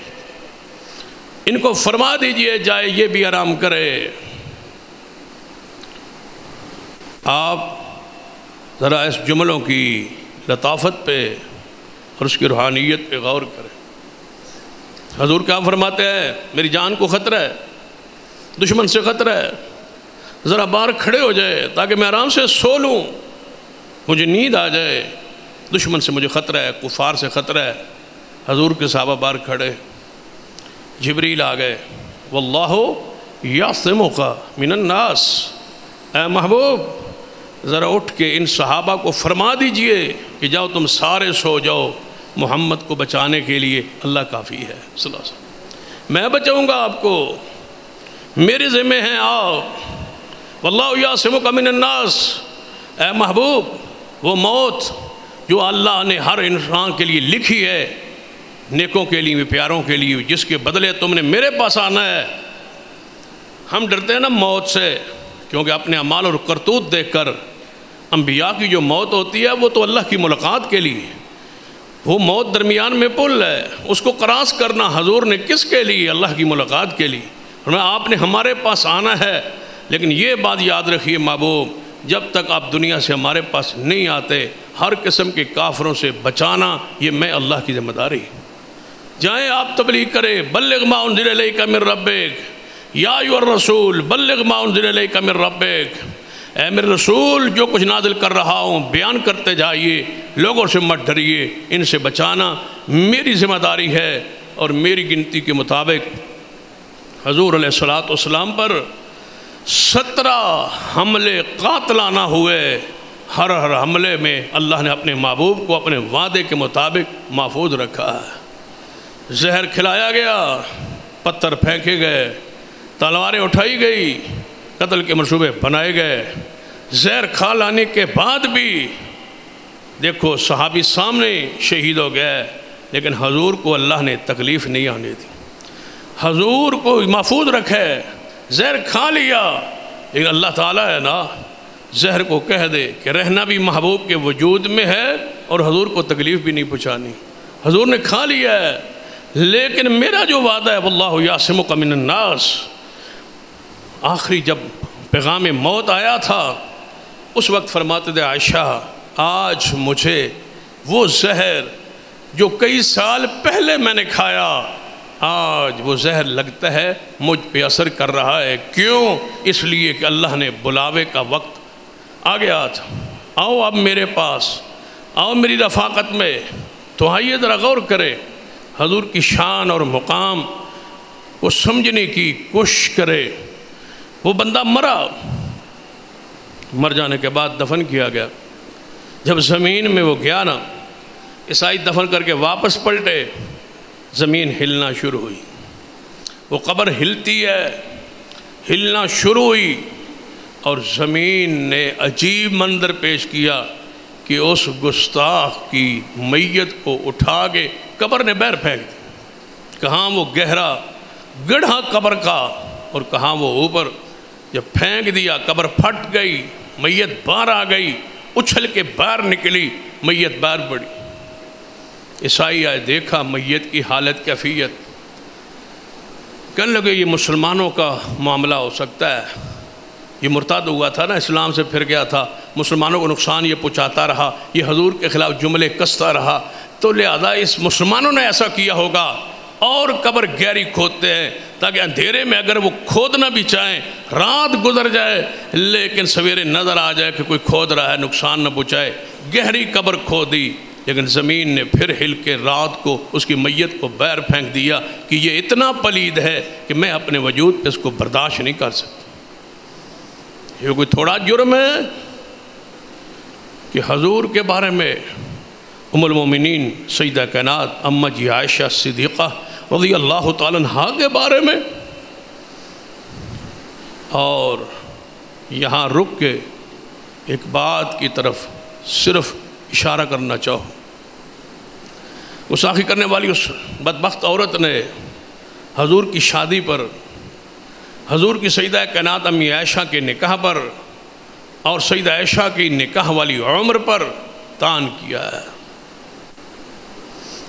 ان کو فرما دیجئے جائے یہ بھی آرام کرے. آپ ذرا اس جملوں کی لطافت پہ اور اس کی روحانیت پہ غور کریں. حضور کیا فرماتے ہیں؟ میری جان کو خطرہ ہے، دشمن سے خطرہ ہے، ذرا باہر کھڑے ہو جائے تاکہ میں آرام سے سو لوں، مجھے نیند آ جائے. دشمن سے مجھے خطرہ ہے، کفار سے خطرہ ہے. حضور کے صحابہ باہر کھڑے، جبریل آ گئے، واللہ یعصمک من الناس، اے محبوب ذرا اٹھ کے ان صحابہ کو فرما دیجئے کہ جاؤ تم سارے سو جاؤ، محمد کو بچانے کے لیے اللہ کافی ہے صلی اللہ علیہ وسلم. میں بچاؤں گا آپ کو، میرے ذمہ ہیں آپ. واللہ یعصمک من الناس، اے محبوب وہ موت جو اللہ نے ہر انسان کے لیے لکھی ہے، نیکوں کے لیے، پیاروں کے لیے، جس کے بدلے تم نے میرے پاس آنا ہے. ہم ڈرتے ہیں نا موت سے، کیونکہ اپنے اعمال اور کرتوت دیکھ کر. انبیاء کی جو موت ہوتی ہے وہ تو اللہ کی ملاقات کے لیے، وہ موت درمیان میں پل ہے، اس کو کراس کرنا حضور نے کس کے لیے؟ اللہ کی ملاقات کے لیے. آپ نے ہمارے پاس آنا ہے، لیکن یہ بات یاد رکھیے محبوب، جب تک آپ دنیا سے ہمارے پاس نہیں آتے، ہر قسم کے کافروں سے بچانا یہ میں اللہ کی ذمہ داری. جائیں آپ تبلیغ کریں، بلغ ما انزل الیک من ربک یا ایھا الرسول بلغ ما انزل الیک من ربک، اے میرے رسول جو کچھ نازل کر رہا ہوں بیان کرتے جائیے، لوگوں سے مت ڈریے، ان سے بچانا میری ذمہ داری ہے. اور میری گنتی کے مطابق حضور علیہ الصلوۃ والسلام پر 17 حملے قاتلانہ ہوئے. ہر حملے میں اللہ نے اپنے محبوب کو اپنے وعدے کے مطابق محفوظ رکھا ہے. زہر کھلایا گیا، پتھر پھینکے گئے، تلواریں اٹھائی گئی، قتل کے منصوبے بنائے گئے. زہر کھا لانے کے بعد بھی دیکھو صحابی سامنے شہید ہو گئے، لیکن حضور کو اللہ نے تکلیف نہیں آنے دی، حضور کو محفوظ رکھے. زہر کھا لیا، لیکن اللہ تعالیٰ ہے نا، زہر کو کہہ دے کہ رہنا بھی محبوب کے وجود میں ہے اور حضور کو تکلیف بھی نہیں پہنچانی. حضور نے کھا لیا ہے، لیکن میرا جو وعدہ ہے واللہ یعصمک من الناس، آخری جب پیغام موت آیا تھا اس وقت فرماتے تھے عائشہ آج مجھے وہ زہر جو کئی سال پہلے میں نے کھایا، آج وہ زہر لگتا ہے مجھ پہ اثر کر رہا ہے۔ کیوں؟ اس لیے کہ اللہ نے بلاوے کا وقت آ گیا تھا، آؤ اب میرے پاس، آؤ میری رفاقت میں۔ تو آئیے ذرا غور کریں، حضور کی شان اور مقام کو سمجھنے کی کوشش کرے۔ وہ بندہ مر جانے کے بعد دفن کیا گیا، جب زمین میں وہ گیا نا، عیسائی دفن کر کے واپس پلٹے، زمین ہلنا شروع ہوئی، وہ قبر ہلتی ہے، ہلنا شروع ہوئی، اور زمین نے عجیب منظر پیش کیا کہ اس گستاخ کی میت کو اٹھا کے قبر نے باہر پھینک دی۔ کہاں وہ گہرا گڑھا قبر کا، اور کہاں وہ اوپر، جب پھینک دیا قبر پھٹ گئی، میت باہر آ گئی، اچھل کے باہر نکلی، میت باہر پڑی۔ عیسائی آئے، دیکھا میت کی حالت کیفیت، کہنے لگے یہ مسلمانوں کا معاملہ ہو سکتا ہے، یہ مرتد ہوا تھا نا، اسلام سے پھر گیا تھا، مسلمانوں کو نقصان یہ پہنچاتا رہا، یہ حضور کے خلاف جملے کستا رہا، تو لہذا اس مسلمانوں نے ایسا کیا ہوگا، اور قبر گہری کھودتے ہیں تاکہ اندھیرے میں اگر وہ کھودنا بھی چاہیں، رات گزر جائے لیکن سویرے نظر آ جائے کہ کوئی کھود رہا ہے، نقصان نہ پہنچائے۔ گہری قبر کھودی، لیکن زمین نے پھر ہل کے رات کو اس کی میت کو باہر پھینک دیا کہ یہ اتنا پلید ہے کہ میں اپنے وجود پہ اس کو برداشت نہیں کر سکتا۔ یہ کوئی تھوڑا جرم ہے کہ حضور کے بارے میں ام المومنین سیدہ کائنات اماں جی عائشہ صدیقہ رضی اللہ تعالیٰ عنہا کے بارے میں، اور یہاں رک کے ایک بات کی طرف صرف اشارہ کرنا چاہوں۔ گستاخی کرنے والی اس بدبخت عورت نے حضور کی شادی پر، حضور کی سیدہ کائنات امی عائشہ کے نکاح پر اور سیدہ عائشہ کی نکاح والی عمر پر تان کیا ہے۔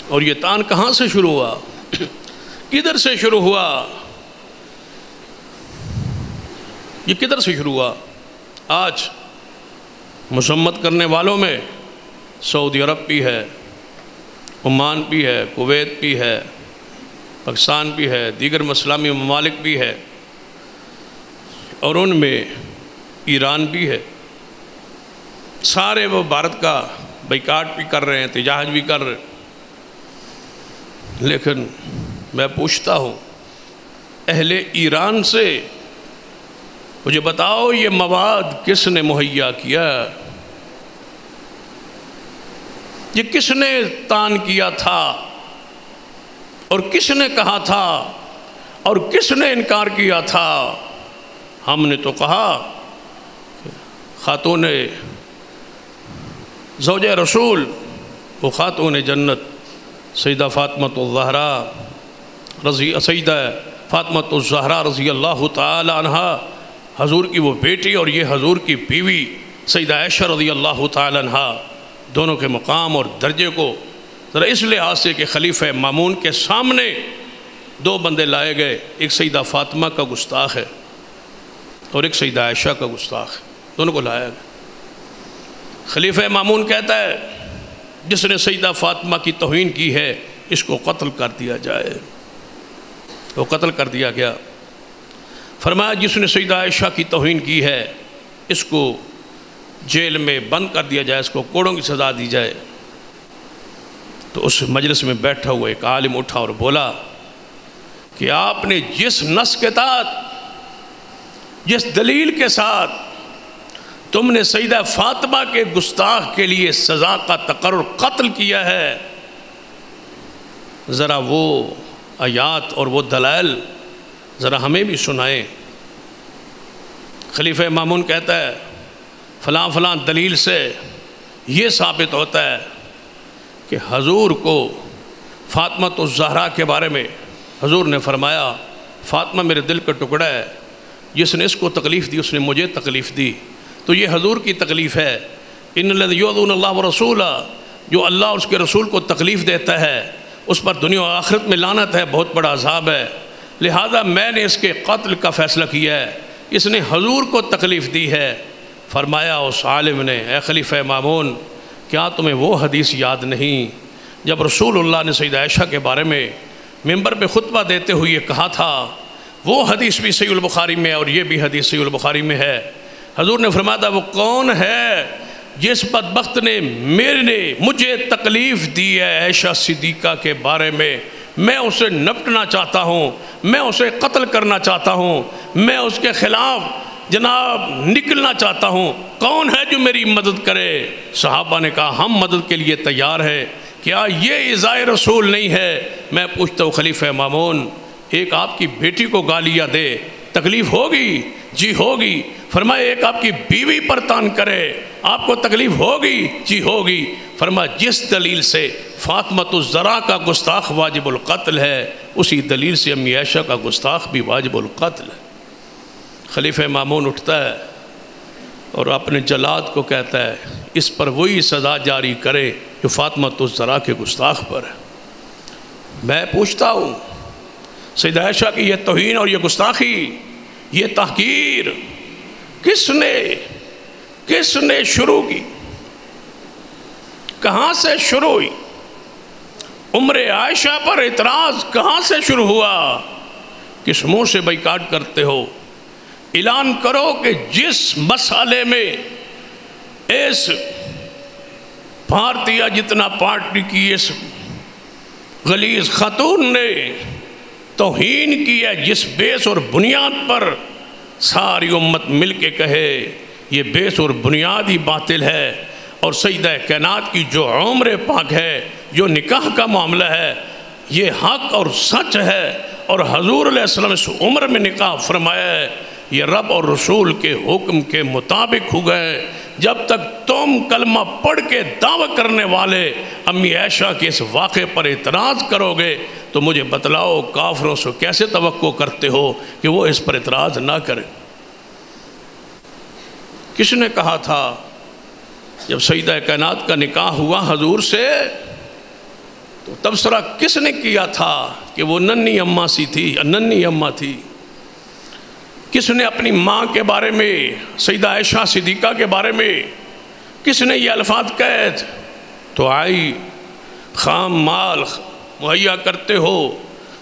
اور یہ تان کہاں سے شروع ہوا؟ کدھر سے شروع ہوا؟ یہ کدھر سے شروع ہوا؟ آج مذمت کرنے والوں میں سعودی عرب بھی ہے، عمان بھی ہے، کویت بھی ہے، پاکستان بھی ہے، دیگر اسلامی ممالک بھی ہے، اور ان میں ایران بھی ہے۔ سارے وہ بھارت کا بائیکاٹ بھی کر رہے ہیں، احتجاج بھی کر رہے ہیں۔ لیکن میں پوچھتا ہوں اہل ایران سے، مجھے بتاؤ یہ مواد کس نے مہیا کیا؟ یہ کس نے تان کیا تھا، اور کس نے کہا تھا، اور کس نے انکار کیا تھا؟ ہم نے تو کہا خاتون زوجہ رسول، وہ خاتون جنت سیدہ فاطمۃ الزہرا سیدہ فاطمۃ الزہرا رضی اللہ تعالی عنہا، حضور کی وہ بیٹی اور یہ حضور کی بیوی سیدہ عائشہ رضی اللہ تعالی عنہا، دونوں کے مقام اور درجے کو ذرا اس لحاظ سے کہ خلیفہ مامون کے سامنے دو بندے لائے گئے، ایک سیدہ فاطمہ کا گستاخ ہے اور ایک سیدہ عائشہ کا گستاخ ہے، دونوں کو لایا گیا۔ خلیفہ مامون کہتا ہے جس نے سیدہ فاطمہ کی توہین کی ہے اس کو قتل کر دیا جائے۔ وہ قتل کر دیا گیا۔ فرمایا جس نے سیدہ عائشہ کی توہین کی ہے اس کو جیل میں بند کر دیا جائے، اس کو کوڑوں کی سزا دی جائے۔ تو اس مجلس میں بیٹھا ہوا ایک عالم اٹھا اور بولا کہ آپ نے جس نص کے تحت، جس دلیل کے ساتھ تم نے سیدہ فاطمہ کے گستاخ کے لیے سزا کا تقرر قتل کیا ہے، ذرا وہ آیات اور وہ دلائل ذرا ہمیں بھی سنائیں۔ خلیفہ مامون کہتا ہے فلاں فلاں دلیل سے یہ ثابت ہوتا ہے کہ حضور کو فاطمۃ الزہرا کے بارے میں حضور نے فرمایا فاطمہ میرے دل کا ٹکڑا ہے، جس نے اس کو تکلیف دی اس نے مجھے تکلیف دی، تو یہ حضور کی تکلیف ہے۔ ان الذین یؤذون اللہ ورسولہ، جو اللہ اور اس کے رسول کو تکلیف دیتا ہے اس پر دنیا و آخرت میں لعنت ہے، بہت بڑا عذاب ہے، لہذا میں نے اس کے قتل کا فیصلہ کیا ہے، اس نے حضور کو تکلیف دی ہے۔ فرمایا اس عالم نے، اے خلیفہ مامون، کیا تمہیں وہ حدیث یاد نہیں جب رسول اللہ نے سیدہ عائشہ کے بارے میں منبر پہ خطبہ دیتے ہوئے یہ کہا تھا؟ وہ حدیث بھی صحیح البخاری میں ہے اور یہ بھی حدیث صحیح البخاری میں ہے۔ حضور نے فرمایا تھا، وہ کون ہے جس بدبخت نے مجھے تکلیف دی ہے عائشہ صدیقہ کے بارے میں اسے نپٹنا چاہتا ہوں، میں اسے قتل کرنا چاہتا ہوں، میں اس کے خلاف جناب نکلنا چاہتا ہوں، کون ہے جو میری مدد کرے؟ صحابہ نے کہا ہم مدد کے لیے تیار ہیں۔ کیا یہ ایذائے رسول نہیں ہے؟ میں پوچھتا ہوں خلیفہ مامون، ایک آپ کی بیٹی کو گالیاں دے، تکلیف ہوگی؟ جی ہوگی۔ فرمایا ایک آپ کی بیوی پر تان کرے، آپ کو تکلیف ہوگی؟ جی ہوگی۔ فرمایا جس دلیل سے فاطمۃ الزہرا کا گستاخ واجب القتل ہے، اسی دلیل سے امی عائشہ کا گستاخ بھی واجب القتل ہے۔ خلیفہ مامون اٹھتا ہے اور اپنے جلاد کو کہتا ہے اس پر وہی سزا جاری کرے جو فاطمۃ الزہرا کے گستاخ پر ہے۔ میں پوچھتا ہوں سیدہ عائشہ کی یہ توہین اور یہ گستاخی، یہ تحقیر کس نے شروع کی؟ کہاں سے شروع ہوئی؟ عمر عائشہ پر اعتراض کہاں سے شروع ہوا؟ کس منہ سے بائیکاٹ کرتے ہو؟ اعلان کرو کہ جس مسئلے میں اس بھارتیہ جتنا پارٹی کی اس غلیظ خاتون نے توہین کی ہے، جس بیس اور بنیاد پر ساری امت مل کے کہے یہ بیس اور بنیاد ہی باطل ہے، اور سیدہ کائنات کی جو عمر پاک ہے، جو نکاح کا معاملہ ہے، یہ حق اور سچ ہے، اور حضور علیہ السلام اس عمر میں نکاح فرمایا ہے، یہ رب اور رسول کے حکم کے مطابق ہو گئے۔ جب تک تم کلمہ پڑھ کے دعویٰ کرنے والے امی عائشہ کے اس واقعے پر اعتراض کرو گے تو مجھے بتلاؤ کافروں سے کیسے توقع کرتے ہو کہ وہ اس پر اعتراض نہ کریں؟ کس نے کہا تھا جب سیدہ کائنات کا نکاح ہوا حضور سے تو تبصرہ کس نے کیا تھا کہ وہ ننھی اماں تھی؟ کس نے اپنی ماں کے بارے میں، سیدہ عائشہ صدیقہ کے بارے میں کس نے یہ الفاظ کہے؟ تو آئی خام مال مہیا کرتے ہو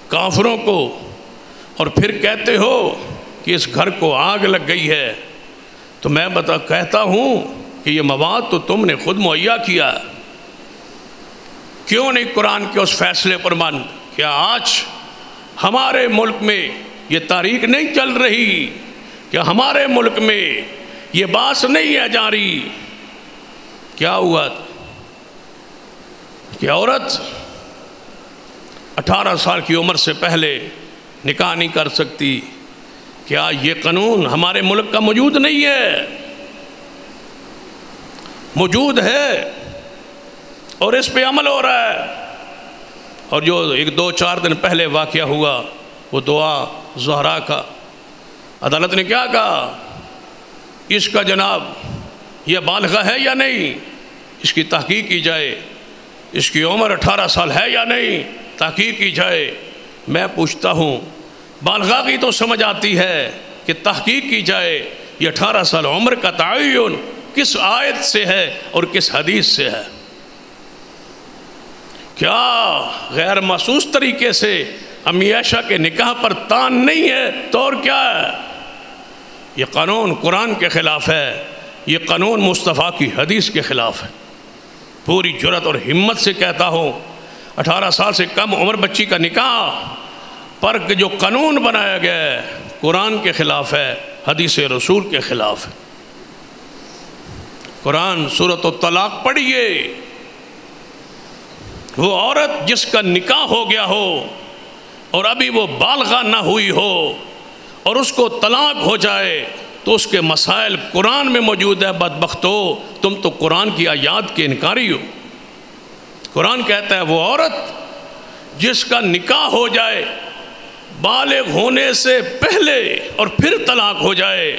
کافروں کو اور پھر کہتے ہو کہ اس گھر کو آگ لگ گئی ہے، تو میں کہتا ہوں کہ یہ مواد تو تم نے خود مہیا کیا، کیوں نہیں قرآن کے اس فیصلے پر مان؟ کیا آج ہمارے ملک میں یہ تاریخ نہیں چل رہی؟ کیا ہمارے ملک میں یہ بات نہیں ہے جاری؟ کیا ہوا کہ عورت 18 سال کی عمر سے پہلے نکاح نہیں کر سکتی؟ کیا یہ قانون ہمارے ملک کا موجود نہیں ہے؟ موجود ہے اور اس پہ عمل ہو رہا ہے۔ اور جو 2-4 دن پہلے واقعہ ہوا وہ دعا زہرا کا، عدالت نے کیا کہا؟ اس کا جناب یہ بالغہ ہے یا نہیں، اس کی تحقیق کی جائے، اس کی عمر 18 سال ہے یا نہیں، تحقیق کی جائے۔ میں پوچھتا ہوں بالغہ کی تو سمجھ آتی ہے کہ تحقیق کی جائے، یہ 18 سال عمر کا تعین کس آیت سے ہے اور کس حدیث سے ہے؟ کیا غیر محسوس طریقے سے امی عائشہ کے نکاح پر تان نہیں ہے تو اور کیا ہے؟ یہ قانون قرآن کے خلاف ہے، یہ قانون مصطفیٰ کی حدیث کے خلاف ہے۔ پوری جرات اور ہمت سے کہتا ہوں 18 سال سے کم عمر بچی کا نکاح پر جو قانون بنایا گیا ہے قرآن کے خلاف ہے، حدیث رسول کے خلاف ہے۔ قرآن سورۃ الطلاق پڑھیے، وہ عورت جس کا نکاح ہو گیا ہو اور ابھی وہ بالغہ نہ ہوئی ہو اور اس کو طلاق ہو جائے تو اس کے مسائل قرآن میں موجود ہے۔ بدبختو، تم تو قرآن کی آیات کے انکاری ہو۔ قرآن کہتا ہے وہ عورت جس کا نکاح ہو جائے بالغ ہونے سے پہلے اور پھر طلاق ہو جائے،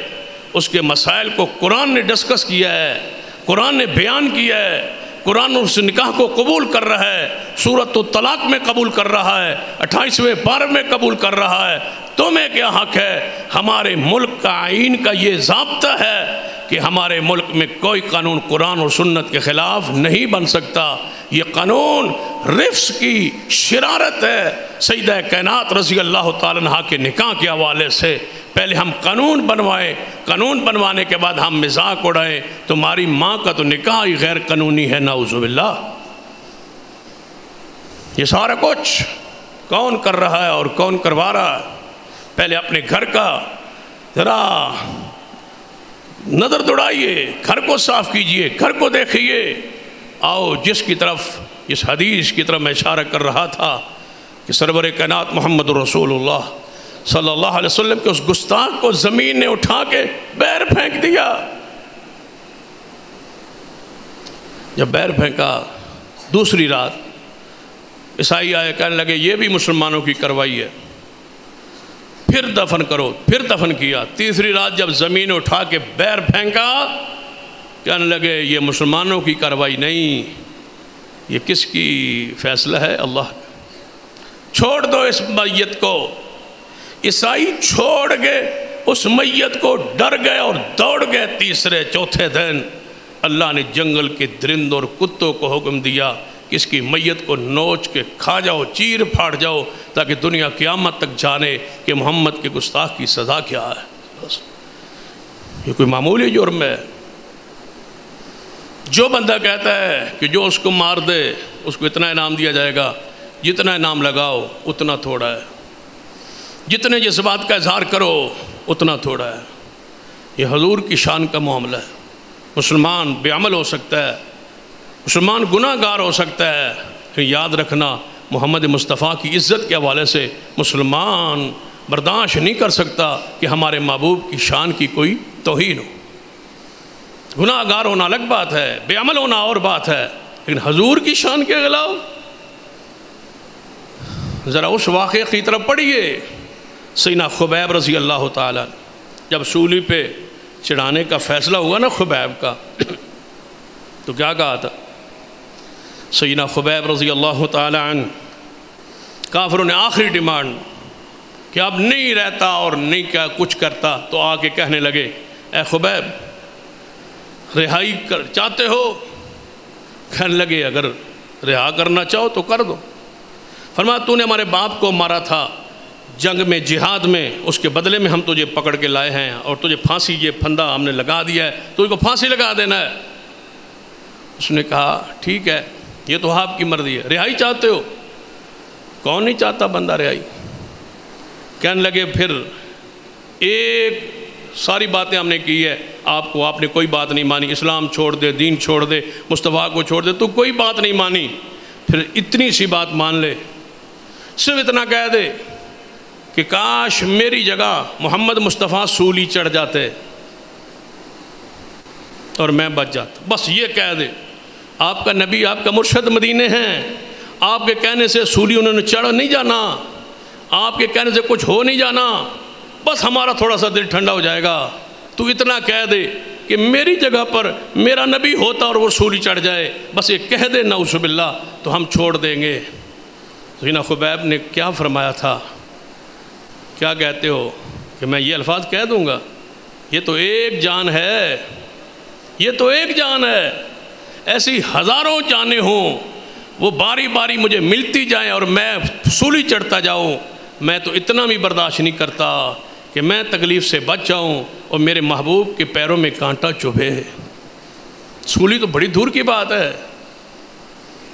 اس کے مسائل کو قرآن نے ڈسکس کیا ہے، قرآن نے بیان کیا ہے قرآن اس نکاح کو قبول کر رہا ہے، سورۃ الطلاق میں قبول کر رہا ہے، 28ویں پارے میں قبول کر رہا ہے، تمہیں کیا حق ہے؟ ہمارے ملک کا آئین کا یہ ضابطہ ہے کہ ہمارے ملک میں کوئی قانون قرآن اور سنت کے خلاف نہیں بن سکتا۔ یہ قانون رفض کی شرارت ہے سیدہ کائنات رضی اللہ تعالیٰ عنہ کے نکاح کے حوالے سے۔ پہلے ہم قانون بنوائیں، قانون بنوانے کے بعد ہم مذاق اڑائیں۔ تمہاری ماں کا تو نکاح ہی غیر قانونی ہے، نعوذ باللہ۔ یہ سارا کچھ کون کر رہا ہے اور کون کروا رہا ہے؟ پہلے اپنے گھر کا ذرا نظر دوڑائیے، گھر کو صاف کیجئے، گھر کو دیکھیے۔ آؤ جس کی طرف اس حدیث کی طرف میں اشارہ کر رہا تھا کہ سرور کائنات محمد رسول اللہ صلی اللہ علیہ وسلم کے اس گستاخ کو زمین نے اٹھا کے بیر پھینک دیا۔ جب بیر پھینکا، دوسری رات عیسائی آئے، کہنے لگے یہ بھی مسلمانوں کی کارروائی ہے، پھر دفن کرو، پھر دفن کیا۔ تیسری رات جب زمین اٹھا کے بیر پھینکا، کہنے لگے یہ مسلمانوں کی کارروائی نہیں، یہ کس کی فیصلہ ہے؟ اللہ کا۔ چھوڑ دو اس میت کو۔ عیسائی چھوڑ گئے اس میت کو، ڈر گئے اور دوڑ گئے۔ تیسرے چوتھے دن اللہ نے جنگل کے درندوں اور کتوں کو حکم دیا کہ اس کی میت کو نوچ کے کھا جاؤ، چیر پھاڑ جاؤ، تاکہ دنیا قیامت تک جانے کہ محمد کے گستاخ کی سزا کیا ہے۔ یہ کوئی معمولی جرم ہے؟ جو بندہ کہتا ہے کہ جو اس کو مار دے اس کو اتنا انعام دیا جائے گا، جتنا انعام لگاؤ اتنا تھوڑا ہے، جتنے جذبات کا اظہار کرو اتنا تھوڑا ہے۔ یہ حضور کی شان کا معاملہ ہے۔ مسلمان بے عمل ہو سکتا ہے، مسلمان گناہ گار ہو سکتا ہے، لیکن یاد رکھنا محمد مصطفیٰ کی عزت کے حوالے سے مسلمان برداشت نہیں کر سکتا کہ ہمارے محبوب کی شان کی کوئی توہین ہو۔ گناہ گار ہونا الگ بات ہے، بے عمل ہونا اور بات ہے، لیکن حضور کی شان کے خلاف ذرا اس واقعے کی طرف پڑھیے۔ سیدنا خبیب رضی اللہ تعالیٰ جب سولی پہ چڑھانے کا فیصلہ ہوا نا خبیب کا، تو کیا کہا تھا؟ سیدنا خبیب رضی اللہ تعالیٰ عنہ، کافروں نے آخری ڈیمانڈ کہ اب نہیں رہتا اور نہیں کیا کچھ کرتا، تو آ کے کہنے لگے اے خبیب رہائی چاہتے ہو؟ کہنے لگے اگر رہا کرنا چاہو تو کر دو۔ فرمایا تو نے ہمارے باپ کو مارا تھا جنگ میں، جہاد میں، اس کے بدلے میں ہم تجھے پکڑ کے لائے ہیں اور تجھے پھانسی یہ پھندا ہم نے لگا دیا ہے، تجھ کو پھانسی لگا دینا ہے۔ اس نے کہا ٹھیک ہے، یہ تو آپ کی مرضی ہے، رہائی چاہتے ہو؟ کون نہیں چاہتا بندہ رہائی؟ کہنے لگے پھر ایک ساری باتیں ہم نے کی ہے، آپ نے کوئی بات نہیں مانی، اسلام چھوڑ دے، دین چھوڑ دے، مصطفیٰ کو چھوڑ دے، تو کوئی بات نہیں مانی، پھر اتنی سی بات مان لے، صرف اتنا کہہ دے کہ کاش میری جگہ محمد مصطفیٰ سولی چڑھ جاتے اور میں بچ جاتا، بس یہ کہہ دے۔ آپ کا نبی، آپ کا مرشد مدینے ہیں، آپ کے کہنے سے سولی انہوں نے چڑھ نہیں جانا، آپ کے کہنے سے کچھ ہو نہیں جانا، بس ہمارا تھوڑا سا دل ٹھنڈا ہو جائے گا۔ تو اتنا کہہ دے کہ میری جگہ پر میرا نبی ہوتا اور وہ سولی چڑھ جائے، بس یہ کہہ دے نعوذ باللہ، تو ہم چھوڑ دیں گے۔ سیدنا خبیب نے کیا فرمایا تھا؟ کیا کہتے ہو کہ میں یہ الفاظ کہہ دوں گا؟ یہ تو ایک جان ہے، یہ تو ایک جان ہے، ایسی ہزاروں جانیں ہوں، وہ باری باری مجھے ملتی جائیں اور میں سولی چڑھتا جاؤں، میں تو اتنا بھی برداشت نہیں کرتا کہ میں تکلیف سے بچ جاؤں اور میرے محبوب کے پیروں میں کانٹا چبھے۔ سولی تو بڑی دور کی بات ہے۔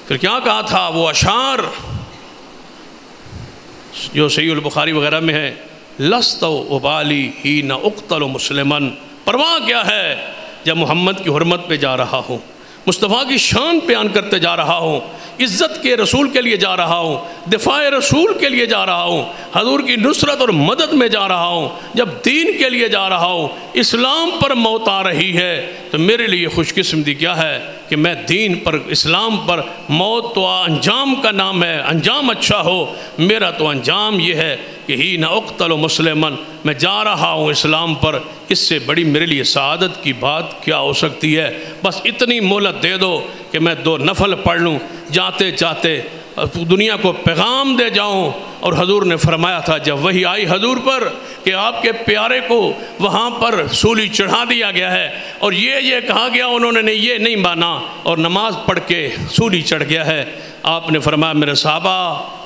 پھر کیا کہا تھا وہ اشعار جو صحیح البخاری وغیرہ میں ہے، لست ابالی حین اقتل مسلمن، پرواہ کیا ہے جب محمد کی حرمت پہ جا رہا ہوں، مصطفیٰ کی شان بیان کرتے جا رہا ہوں، عزت کے رسول کے لیے جا رہا ہوں، دفاع رسول کے لیے جا رہا ہوں، حضور کی نصرت اور مدد میں جا رہا ہوں، جب دین کے لیے جا رہا ہوں، اسلام پر موت آ رہی ہے، تو میرے لیے خوش قسمتی کیا ہے کہ میں دین پر، اسلام پر، موت تو انجام کا نام ہے، انجام اچھا ہو، میرا تو انجام یہ ہے کہ ہی نہ اقتل مسلمن، میں جا رہا ہوں اسلام پر، اس سے بڑی میرے لیے سعادت کی بات کیا ہو سکتی ہے؟ بس اتنی مہلت دے دو کہ میں 2 نفل پڑھ لوں، جاتے جاتے دنیا کو پیغام دے جاؤں۔ اور حضور نے فرمایا تھا جب وحی آئی حضور پر کہ آپ کے پیارے کو وہاں پر سولی چڑھا دیا گیا ہے اور یہ کہا گیا، انہوں نے یہ نہیں مانا اور نماز پڑھ کے سولی چڑھ گیا ہے، آپ نے فرمایا میرے صحابہ،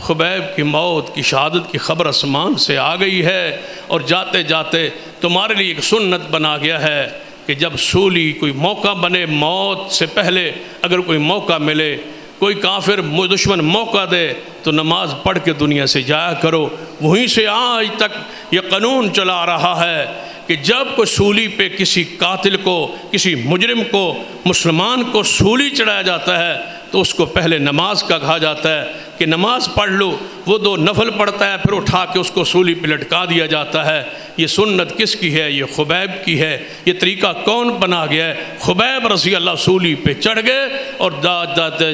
خبیب کی موت کی شہادت کی خبر آسمان سے آ گئی ہے، اور جاتے جاتے تمہارے لیے ایک سنت بنا گیا ہے کہ جب سولی کوئی موقع بنے، موت سے پہلے اگر کوئی موقع ملے، کوئی کافر دشمن موقع دے تو نماز پڑھ کے دنیا سے جایا کرو۔ وہیں سے آج تک یہ قانون چلا رہا ہے کہ جب کوئی سولی پہ کسی قاتل کو، کسی مجرم کو، مسلمان کو سولی چڑھایا جاتا ہے تو اس کو پہلے نماز کا کہا جاتا ہے کہ نماز پڑھ لو۔ وہ 2 نفل پڑھتا ہے، پھر اٹھا کے اس کو سولی پہ لٹکا دیا جاتا ہے۔ یہ سنت کس کی ہے؟ یہ خبیب کی ہے۔ یہ طریقہ کون بنا گیا ہے؟ خبیب رضی اللہ سولی پہ چڑھ گئے اور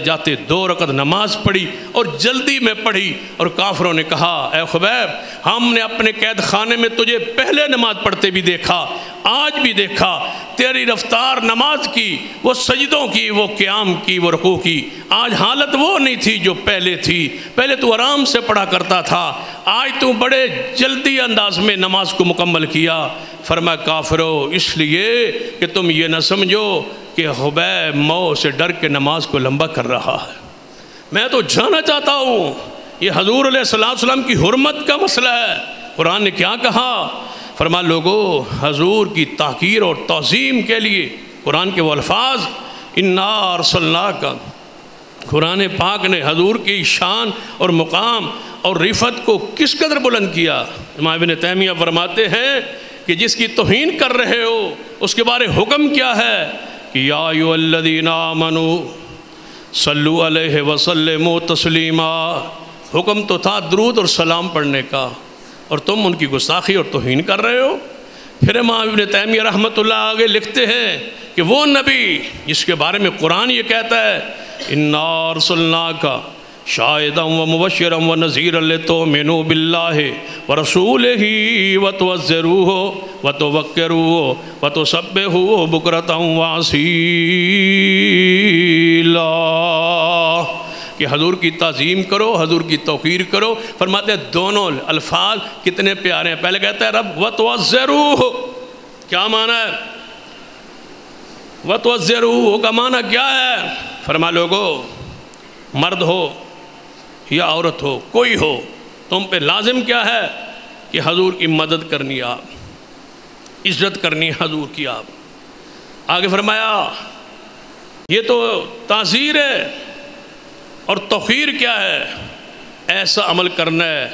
جاتے 2 رکعت نماز پڑھی اور جلدی میں پڑھی، اور کافروں نے کہا اے خبیب، ہم نے اپنے قید خانے میں تجھے پہلے نماز پڑھتے بھی دیکھا، آج بھی دیکھا، تیری رفتار نماز کی، وہ سجدوں کی، وہ قیام کی، وہ رکوع کی، آج حالت وہ نہیں تھی جو پہلے تھی۔ پہلے تو آرام سے پڑھا کرتا تھا، آج تو بڑے جلدی انداز میں نماز کو مکمل کیا۔ فرمایا کافرو، اس لیے کہ تم یہ نہ سمجھو کہ خبیب موت سے ڈر کے نماز کو لمبا کر رہا ہے، میں تو جانا چاہتا ہوں۔ یہ حضور علیہ السلام کی حرمت کا مسئلہ ہے۔ قرآن نے کیا کہا؟ فرمایا لوگو، حضور کی تحقیر اور تعظیم کے لیے قرآن کے وہ الفاظ انا ارسلناک، قرآن پاک نے حضور کی شان اور مقام اور رفعت کو کس قدر بلند کیا۔ امام ابن تیمیہ فرماتے ہیں کہ جس کی توہین کر رہے ہو اس کے بارے حکم کیا ہے کہ یا ایھا الذین آمنوا صلوا علیہ وسلموا تسلیما، حکم تو تھا درود اور سلام پڑھنے کا، اور تم ان کی گستاخی اور توہین کر رہے ہو۔ پھر امام ابن تیمیہ رحمۃ اللہ آگے لکھتے ہیں کہ وہ نبی جس کے بارے میں قرآن یہ کہتا ہے انا ارسلناک شاہدا ومبشرا ونذیرا لتؤمنوا باللہ ورسولہ وتعزروہ وتوقروہ وتسبحوہ بکرۃ واصیلا، کہ حضور کی تعظیم کرو، حضور کی توقیر کرو۔ فرماتے ہیں دونوں الفاظ کتنے پیارے ہیں۔ پہلے کہتا ہے رب وتعزروہ، کیا معنی ہے؟ وتعزروہ کا معنی کیا ہے؟ فرما لوگو، مرد ہو یا عورت ہو، کوئی ہو، تم پہ لازم کیا ہے کہ حضور کی مدد کرنی، آپ عزت کرنی حضور کی۔ آپ آگے فرمایا یہ تو تعزیر ہے، اور توقیر کیا ہے؟ ایسا عمل کرنا ہے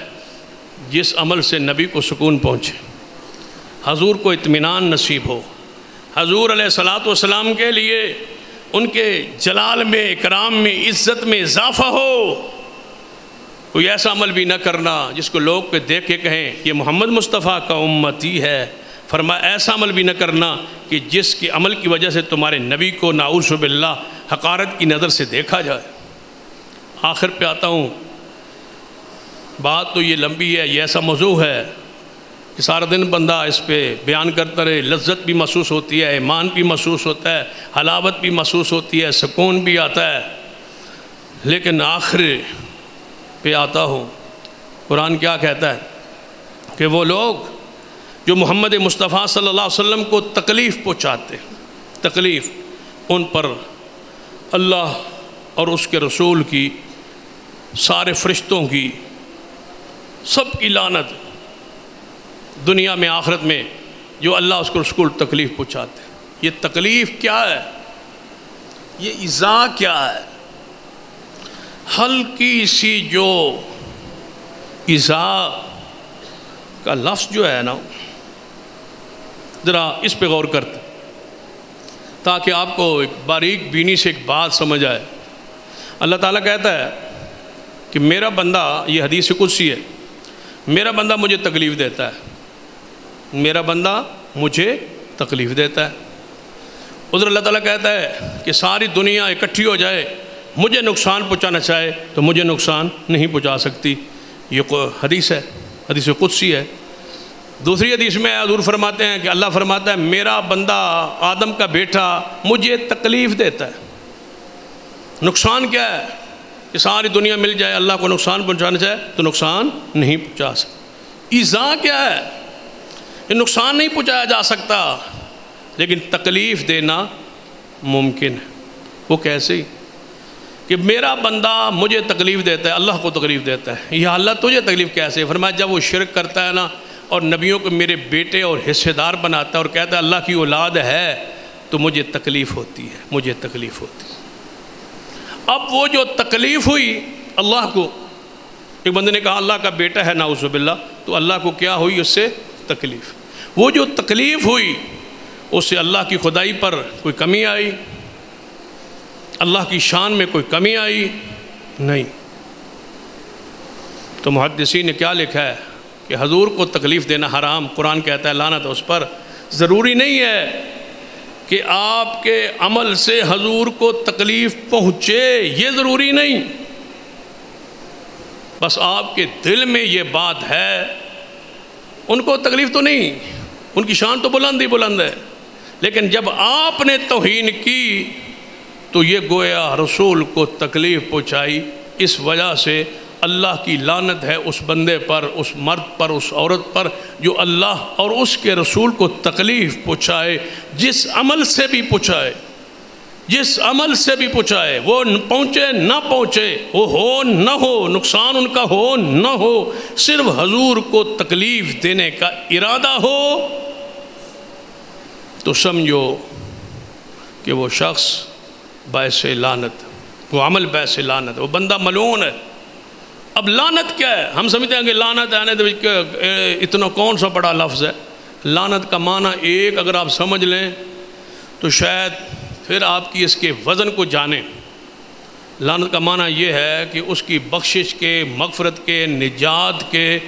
جس عمل سے نبی کو سکون پہنچے، حضور کو اطمینان نصیب ہو، حضور علیہ السلام کے لیے ان کے جلال میں، اکرام میں، عزت میں اضافہ ہو۔ کوئی ایسا عمل بھی نہ کرنا جس کو لوگ پہ دیکھ کے کہیں یہ محمد مصطفیٰ کا امتی ہے۔ فرمایا ایسا عمل بھی نہ کرنا کہ جس کے عمل کی وجہ سے تمہارے نبی کو نعوذ باللہ حقارت کی نظر سے دیکھا جائے۔ آخر پہ آتا ہوں، بات تو یہ لمبی ہے، یہ ایسا موضوع ہے کہ سارا دن بندہ اس پہ بیان کرتا رہے، لذت بھی محسوس ہوتی ہے، ایمان بھی محسوس ہوتا ہے، حلاوت بھی محسوس ہوتی ہے، سکون بھی آتا ہے، لیکن آخر پہ آتا ہوں، قرآن کیا کہتا ہے کہ وہ لوگ جو محمد مصطفیٰ صلی اللہ علیہ وسلم کو تکلیف پہنچاتے، تکلیف ان پر اللہ اور اس کے رسول کی، سارے فرشتوں کی، سب کی لعنت دنیا میں آخرت میں، جو اللہ اس کو رسول تکلیف پہنچاتے۔ یہ تکلیف کیا ہے؟ یہ ایذا کیا ہے؟ ہلکی سی جو ایذا کا لفظ جو ہے نا، ذرا اس پہ غور کرتے تاکہ آپ کو ایک باریک بینی سے ایک بات سمجھ آئے۔ اللہ تعالیٰ کہتا ہے کہ میرا بندہ، یہ حدیث قدسی ہے، میرا بندہ مجھے تکلیف دیتا ہے، میرا بندہ مجھے تکلیف دیتا ہے۔ ادھر اللہ تعالیٰ کہتا ہے کہ ساری دنیا اکٹھی ہو جائے، مجھے نقصان پہنچانا چاہے تو مجھے نقصان نہیں پہنچا سکتی۔ یہ حدیث ہے، حدیث قدسی ہے۔ دوسری حدیث میں حضور فرماتے ہیں کہ اللہ فرماتا ہے میرا بندہ آدم کا بیٹا مجھے تکلیف دیتا ہے۔ نقصان کیا ہے کہ ساری دنیا مل جائے، اللہ کو نقصان پہنچانا چاہے تو نقصان نہیں پہنچا سکتا۔ ایذا کیا ہے؟ یہ نقصان نہیں پہنچایا جا سکتا لیکن تکلیف دینا ممکن ہے۔ وہ کیسے؟ کہ میرا بندہ مجھے تکلیف دیتا ہے، اللہ کو تکلیف دیتا ہے۔ یہ اللہ تجھے تکلیف کیسے؟ فرمایا جب وہ شرک کرتا ہے نا اور نبیوں کو میرے بیٹے اور حصے دار بناتا ہے اور کہتا ہے اللہ کی اولاد ہے تو مجھے تکلیف ہوتی ہے، مجھے تکلیف ہوتی ہے۔ اب وہ جو تکلیف ہوئی اللہ کو، ایک بندے نے کہا اللہ کا بیٹا ہے نعوذ باللہ، تو اللہ کو کیا ہوئی اس سے تکلیف؟ وہ جو تکلیف ہوئی اس سے اللہ کی خدائی پر کوئی کمی آئی؟ اللہ کی شان میں کوئی کمی آئی؟ نہیں۔ تو محدثین نے کیا لکھا ہے کہ حضور کو تکلیف دینا حرام، قرآن کہتا ہے لعنت اس پر۔ ضروری نہیں ہے کہ آپ کے عمل سے حضور کو تکلیف پہنچے، یہ ضروری نہیں، بس آپ کے دل میں یہ بات ہے۔ ان کو تکلیف تو نہیں، ان کی شان تو بلند ہی بلند ہے، لیکن جب آپ نے توہین کی تو یہ گویا رسول کو تکلیف پہنچائی، اس وجہ سے اللہ کی لعنت ہے اس بندے پر، اس مرد پر، اس عورت پر جو اللہ اور اس کے رسول کو تکلیف پہنچائے، جس عمل سے بھی پہنچائے، جس عمل سے بھی پہنچائے، وہ پہنچے نہ پہنچے، وہ ہو نہ ہو، نقصان ان کا ہو نہ ہو، صرف حضور کو تکلیف دینے کا ارادہ ہو تو سمجھو کہ وہ شخص باعث لعنت، وہ عمل باعث لعنت، وہ بندہ ملعون ہے۔ اب لعنت کیا ہے؟ ہم سمجھتے ہیں کہ لعنت ہے اتنا کون سا بڑا لفظ ہے۔ لعنت کا معنی ایک اگر آپ سمجھ لیں تو شاید پھر آپ کی اس کے وزن کو جانیں۔ لعنت کا معنی یہ ہے کہ اس کی بخشش کے، مغفرت کے، نجات کے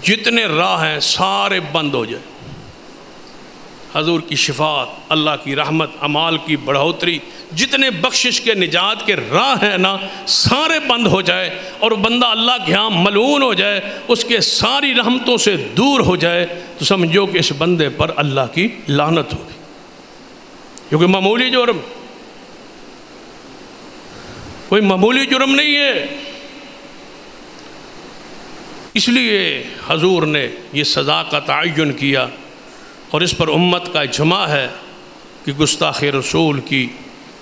جتنے راہ ہیں سارے بند ہو جائیں۔ حضور کی شفاعت، اللہ کی رحمت، اعمال کی بڑھوتری، جتنے بخشش کے نجات کے راہ ہیں نا سارے بند ہو جائے اور بندہ اللہ کے ہاں ملعون ہو جائے، اس کے ساری رحمتوں سے دور ہو جائے تو سمجھو کہ اس بندے پر اللہ کی لعنت ہوگی، کیونکہ معمولی جرم، کوئی معمولی جرم نہیں ہے۔ اس لیے حضور نے یہ سزا کا تعین کیا اور اس پر امت کا اجماع ہے کہ گستاخ رسول کی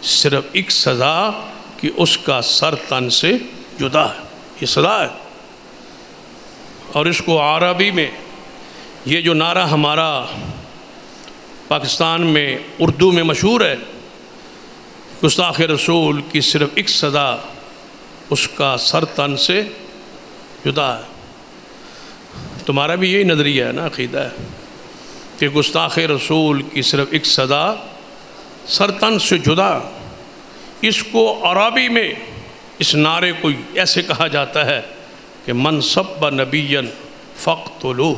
صرف ایک سزا کہ اس کا سر تن سے جدا ہے، یہ سزا ہے۔ اور اس کو عربی میں یہ جو نعرہ ہمارا پاکستان میں اردو میں مشہور ہے، گستاخ رسول کی صرف ایک سزا اس کا سر تن سے جدا ہے۔ تمہارا بھی یہی نظریہ ہے نا، عقیدہ ہے کہ گستاخ رسول کی صرف ایک سزا سر تن سے جدا۔ اس کو عربی میں اس نعرے کو ایسے کہا جاتا ہے کہ من سب نبیا فاقتلوہ،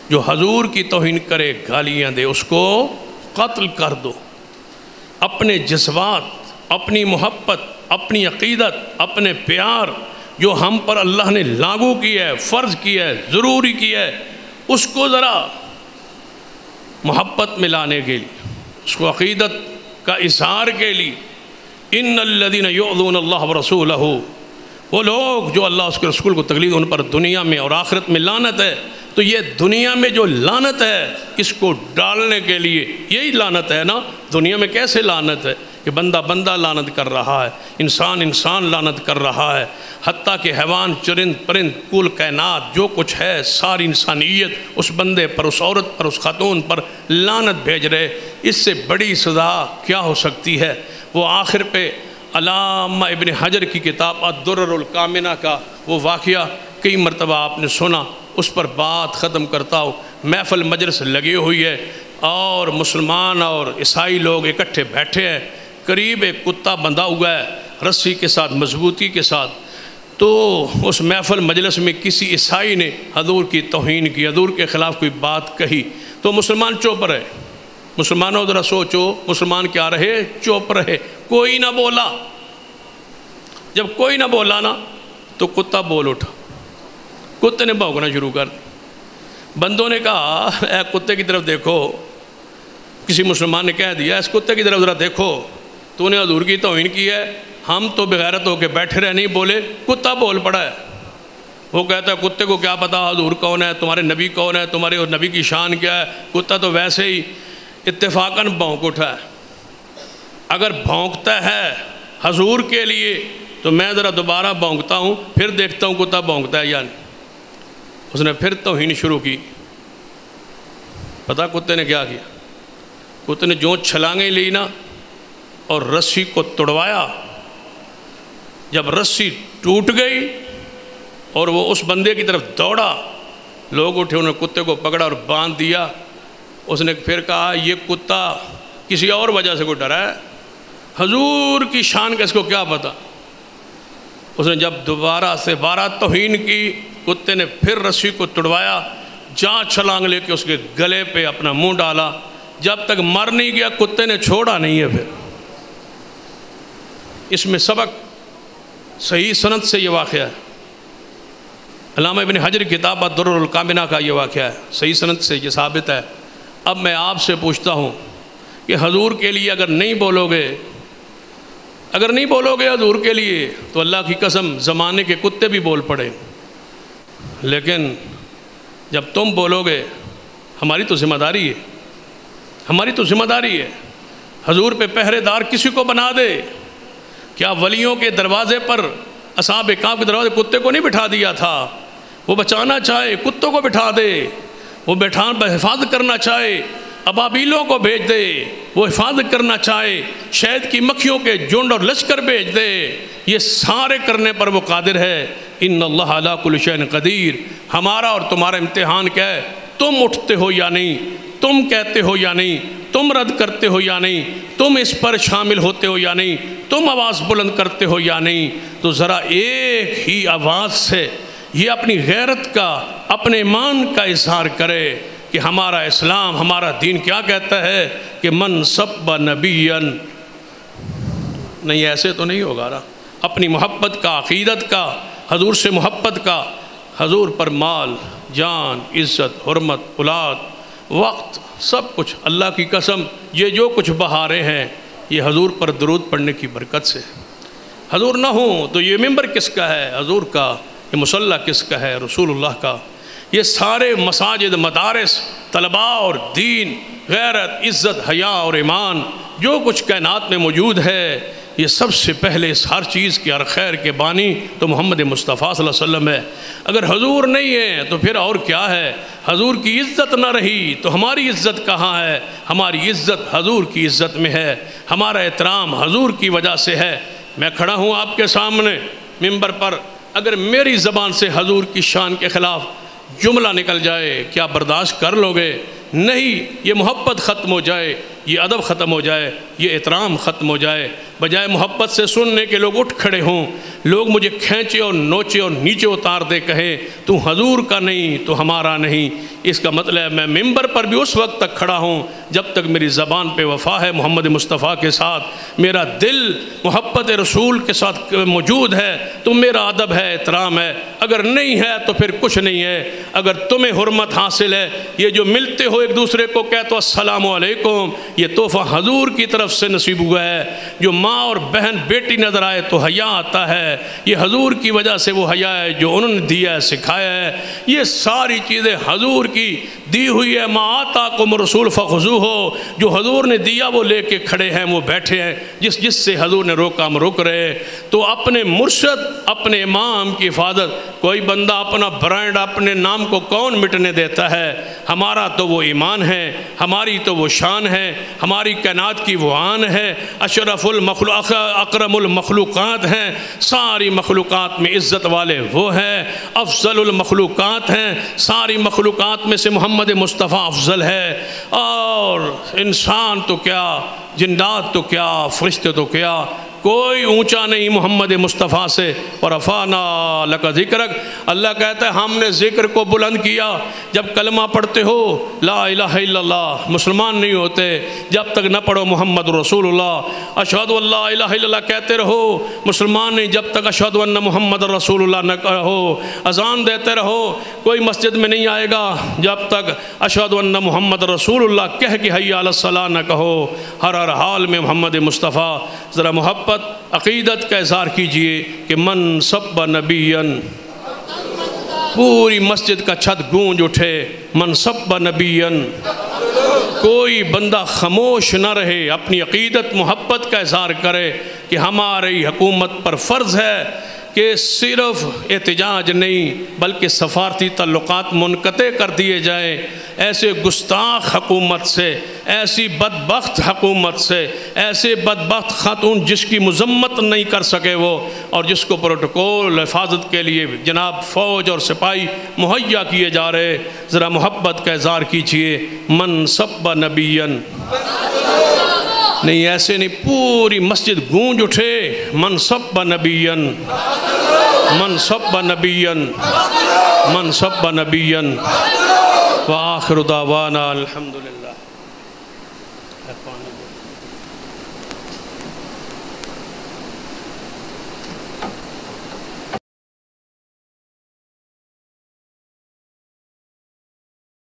جو حضور کی توہین کرے، گالیاں دے، اس کو قتل کر دو۔ اپنے جذبات، اپنی محبت، اپنی عقیدت، اپنے پیار جو ہم پر اللہ نے لاگو کیا ہے، فرض کیا ہے، ضروری کیا ہے، اس کو ذرا محبت میں لانے کے لیے، اس کو عقیدت کا اظہار کے لیے، ان الذین یؤذون اللہ ورسولہ، وہ لوگ جو اللہ اس کے رسول کو تکلیف، ان پر دنیا میں اور آخرت میں لعنت ہے۔ تو یہ دنیا میں جو لعنت ہے اس کو ڈالنے کے لیے، یہی لعنت ہے نا۔ دنیا میں کیسے لعنت ہے کہ بندہ بندہ لعنت کر رہا ہے، انسان انسان لعنت کر رہا ہے، حتیٰ کہ حیوان، چرند، پرند، کل کائنات جو کچھ ہے ساری انسانیت اس بندے پر، اس عورت پر، اس خاتون پر لعنت بھیج رہے۔ اس سے بڑی سزا کیا ہو سکتی ہے؟ وہ آخر پہ علامہ ابن حجر کی کتاب الدرر الکامنہ کا وہ واقعہ کئی مرتبہ آپ نے سنا، اس پر بات ختم کرتا ہوں۔ محفل مجلس لگی ہوئی ہے اور مسلمان اور عیسائی لوگ اکٹھے بیٹھے ہیں، قریب ایک کتا بندھا ہوا ہے رسی کے ساتھ، مضبوطی کے ساتھ۔ تو اس محفل مجلس میں کسی عیسائی نے حضور کی توہین کی، حضور کے خلاف کوئی بات کہی تو مسلمان چپ رہے۔ مسلمانوں ذرا سوچو، مسلمان کیا رہے؟ چپ رہے، کوئی نہ بولا۔ جب کوئی نہ بولا نا تو کتا بول اٹھا، کتے نے بھونکنا شروع کر دی۔ بندوں نے کہا اے کتے کی طرف دیکھو، کسی مسلمان نے کہہ دیا اس کتے کی طرف ذرا دیکھو، تو نے حضور کی توہین کی ہے، ہم تو بغیرت ہو کے بیٹھے رہے، نہیں بولے، کتا بول پڑا ہے۔ وہ کہتا ہے کتے کو کیا پتا حضور کون ہے، تمہارے نبی کون ہے، تمہارے اور نبی کی شان کیا ہے، کتا تو ویسے ہی اتفاقاً بھونک اٹھا ہے۔ اگر بھونکتا ہے حضور کے لیے تو میں ذرا دوبارہ بھونکتا ہوں، پھر دیکھتا ہوں کتا بھونکتا ہے یا نہیں۔ اس نے پھر توہین شروع کی۔ پتہ کتے نے کیا کیا؟ کتے نے جو چھلانگیں لی نا اور رسی کو توڑوایا۔ جب رسی ٹوٹ گئی اور وہ اس بندے کی طرف دوڑا، لوگ اٹھے، انہوں نے کتے کو پکڑا اور باندھ دیا۔ اس نے پھر کہا یہ کتا کسی اور وجہ سے کوئی ڈرا ہے، حضور کی شان کا اس کو کیا پتا۔ اس نے جب دوبارہ سے بارہ توہین کی، کتے نے پھر رسی کو توڑوایا، جہاں چھلانگ لے کے اس کے گلے پہ اپنا منہ ڈالا، جب تک مر نہیں گیا کتے نے چھوڑا نہیں ہے۔ پھر اس میں سبق، صحیح سند سے یہ واقعہ ہے، علامہ ابن حجر کتاب الدرر الکامنہ کا یہ واقعہ ہے، صحیح سند سے یہ ثابت ہے۔ اب میں آپ سے پوچھتا ہوں کہ حضور کے لیے اگر نہیں بولو گے حضور کے لیے تو اللہ کی قسم زمانے کے کتے بھی بول پڑے، لیکن جب تم بولو گے ہماری تو ذمہ داری ہے، حضور پہ پہرے دار کسی کو بنا دے۔ کیا ولیوں کے دروازے پر، اصحاب کہف کے دروازے کتے کو نہیں بٹھا دیا تھا؟ وہ بچانا چاہے کتوں کو بٹھا دے، وہ حفاظت کرنا چاہے ابابیلوں کو بھیج دے، وہ حفاظت کرنا چاہے شہد کی مکھیوں کے جھنڈ اور لشکر بھیج دے، یہ سارے کرنے پر وہ قادر ہے۔ ان اللہ علی کل شیء قدیر۔ ہمارا اور تمہارا امتحان کیا ہے؟ تم اٹھتے ہو یا نہیں، تم کہتے ہو یا نہیں، تم رد کرتے ہو یا نہیں، تم اس پر شامل ہوتے ہو یا نہیں، تم آواز بلند کرتے ہو یا نہیں۔ تو ذرا ایک ہی آواز سے یہ اپنی غیرت کا، اپنے ایمان کا اظہار کرے کہ ہمارا اسلام، ہمارا دین کیا کہتا ہے کہ من سب نبیًا، نہیں ایسے تو نہیں ہوگا نا، اپنی محبت کا، عقیدت کا، حضور سے محبت کا، حضور پر مال، جان، عزت، حرمت، اولاد، وقت، سب کچھ، اللہ کی قسم یہ جو کچھ بہارے ہیں یہ حضور پر درود پڑھنے کی برکت سے۔ حضور نہ ہوں تو یہ ممبر کس کا ہے؟ حضور کا۔ یہ مصلی کس کا ہے؟ رسول اللہ کا۔ یہ سارے مساجد، مدارس، طلباء اور دین، غیرت، عزت، حیا اور ایمان، جو کچھ کائنات میں موجود ہے، یہ سب سے پہلے اس ہر چیز کے اور خیر کے بانی تو محمد مصطفیٰ صلی اللہ علیہ وسلم ہے۔ اگر حضور نہیں ہے تو پھر اور کیا ہے؟ حضور کی عزت نہ رہی تو ہماری عزت کہاں ہے؟ ہماری عزت حضور کی عزت میں ہے، ہمارا احترام حضور کی وجہ سے ہے۔ میں کھڑا ہوں آپ کے سامنے ممبر پر، اگر میری زبان سے حضور کی شان کے خلاف جملہ نکل جائے کیا برداشت کر لو گے؟ نہیں، یہ محبت ختم ہو جائے، یہ ادب ختم ہو جائے، یہ احترام ختم ہو جائے، بجائے محبت سے سننے کے لوگ اٹھ کھڑے ہوں، لوگ مجھے کھینچے اور نوچے اور نیچے اتار دے، کہیں تو حضور کا نہیں تو ہمارا نہیں۔ اس کا مطلب میں ممبر پر بھی اس وقت تک کھڑا ہوں جب تک میری زبان پہ وفا ہے محمد مصطفیٰ کے ساتھ، میرا دل محبت رسول کے ساتھ موجود ہے تو میرا ادب ہے، احترام ہے۔ اگر نہیں ہے تو پھر کچھ نہیں ہے۔ اگر تمہیں حرمت حاصل ہے، یہ جو ملتے ہو ایک دوسرے کو کہتے ہو السلام علیکم، یہ تحفہ حضور کی طرف سے نصیب ہوا ہے۔ جو ماں اور بہن بیٹی نظر آئے تو حیا آتا ہے، یہ حضور کی وجہ سے وہ حیا ہے جو انہوں نے دیا ہے، سکھایا ہے۔ یہ ساری چیزیں حضور کی دی ہوئی ہے۔ ما آتاکم رسول فخذوہ، جو حضور نے دیا وہ لے کے کھڑے ہیں، وہ بیٹھے ہیں، جس سے حضور نے روکا ہم رک رہے۔ تو اپنے مرشد، اپنے امام کی حفاظت، کوئی بندہ اپنا برانڈ، اپنے نام کو کون مٹنے دیتا ہے؟ ہمارا تو وہ ایمان ہے، ہماری تو وہ شان ہے، ہماری کائنات کی وہ آن ہے، اشرف اکرم المخلوقات ہیں، ساری مخلوقات میں عزت والے وہ ہیں، افضل المخلوقات ہیں، ساری مخلوقات میں سے محمد مصطفیٰ افضل ہے۔ اور انسان تو کیا، جنات تو کیا، فرشتے تو کیا، کوئی اونچا نہیں محمد مصطفیٰ سے، ورفعنا لک ذکرک، اللہ کہتا ہے ہم نے ذکر کو بلند کیا۔ جب کلمہ پڑھتے ہو لا الہ الا اللہ، مسلمان نہیں ہوتے جب تک نہ پڑھو محمد رسول اللہ۔ اشہد ان لا الہ الا اللہ کہتے رہو، مسلمان نہیں جب تک اشہد ان محمد رسول اللہ نہ کہو۔ اذان دیتے رہو، کوئی مسجد میں نہیں آئے گا جب تک اشہد ان محمد رسول اللہ کہہ کے حی علی الصلاۃ نہ کہو۔ ہر حال میں محمد مصطفیٰ، ذرا محبت عقیدت کا اظہار کیجئے کہ من سب نبیًا، پوری مسجد کا چھت گونج اٹھے، من سب نبیًا، کوئی بندہ خاموش نہ رہے، اپنی عقیدت محبت کا اظہار کرے کہ ہماری حکومت پر فرض ہے کہ صرف احتجاج نہیں بلکہ سفارتی تعلقات منقطع کر دیے جائیں۔ ایسے گستاخ حکومت سے، ایسی بدبخت حکومت سے، ایسے بدبخت خاتون جس کی مذمت نہیں کر سکے وہ، اور جس کو پروٹوکول حفاظت کے لیے جناب فوج اور سپاہی مہیا کیے جا رہے، ذرا محبت کا اظہار کیجئے۔ من سب نبیًا، نہیں ایسے نہیں، پوری مسجد گونج اٹھے، من سب نبیًا، من سب نبیًا، من سب نبیًا، وآخر دعوانا الحمدللہ۔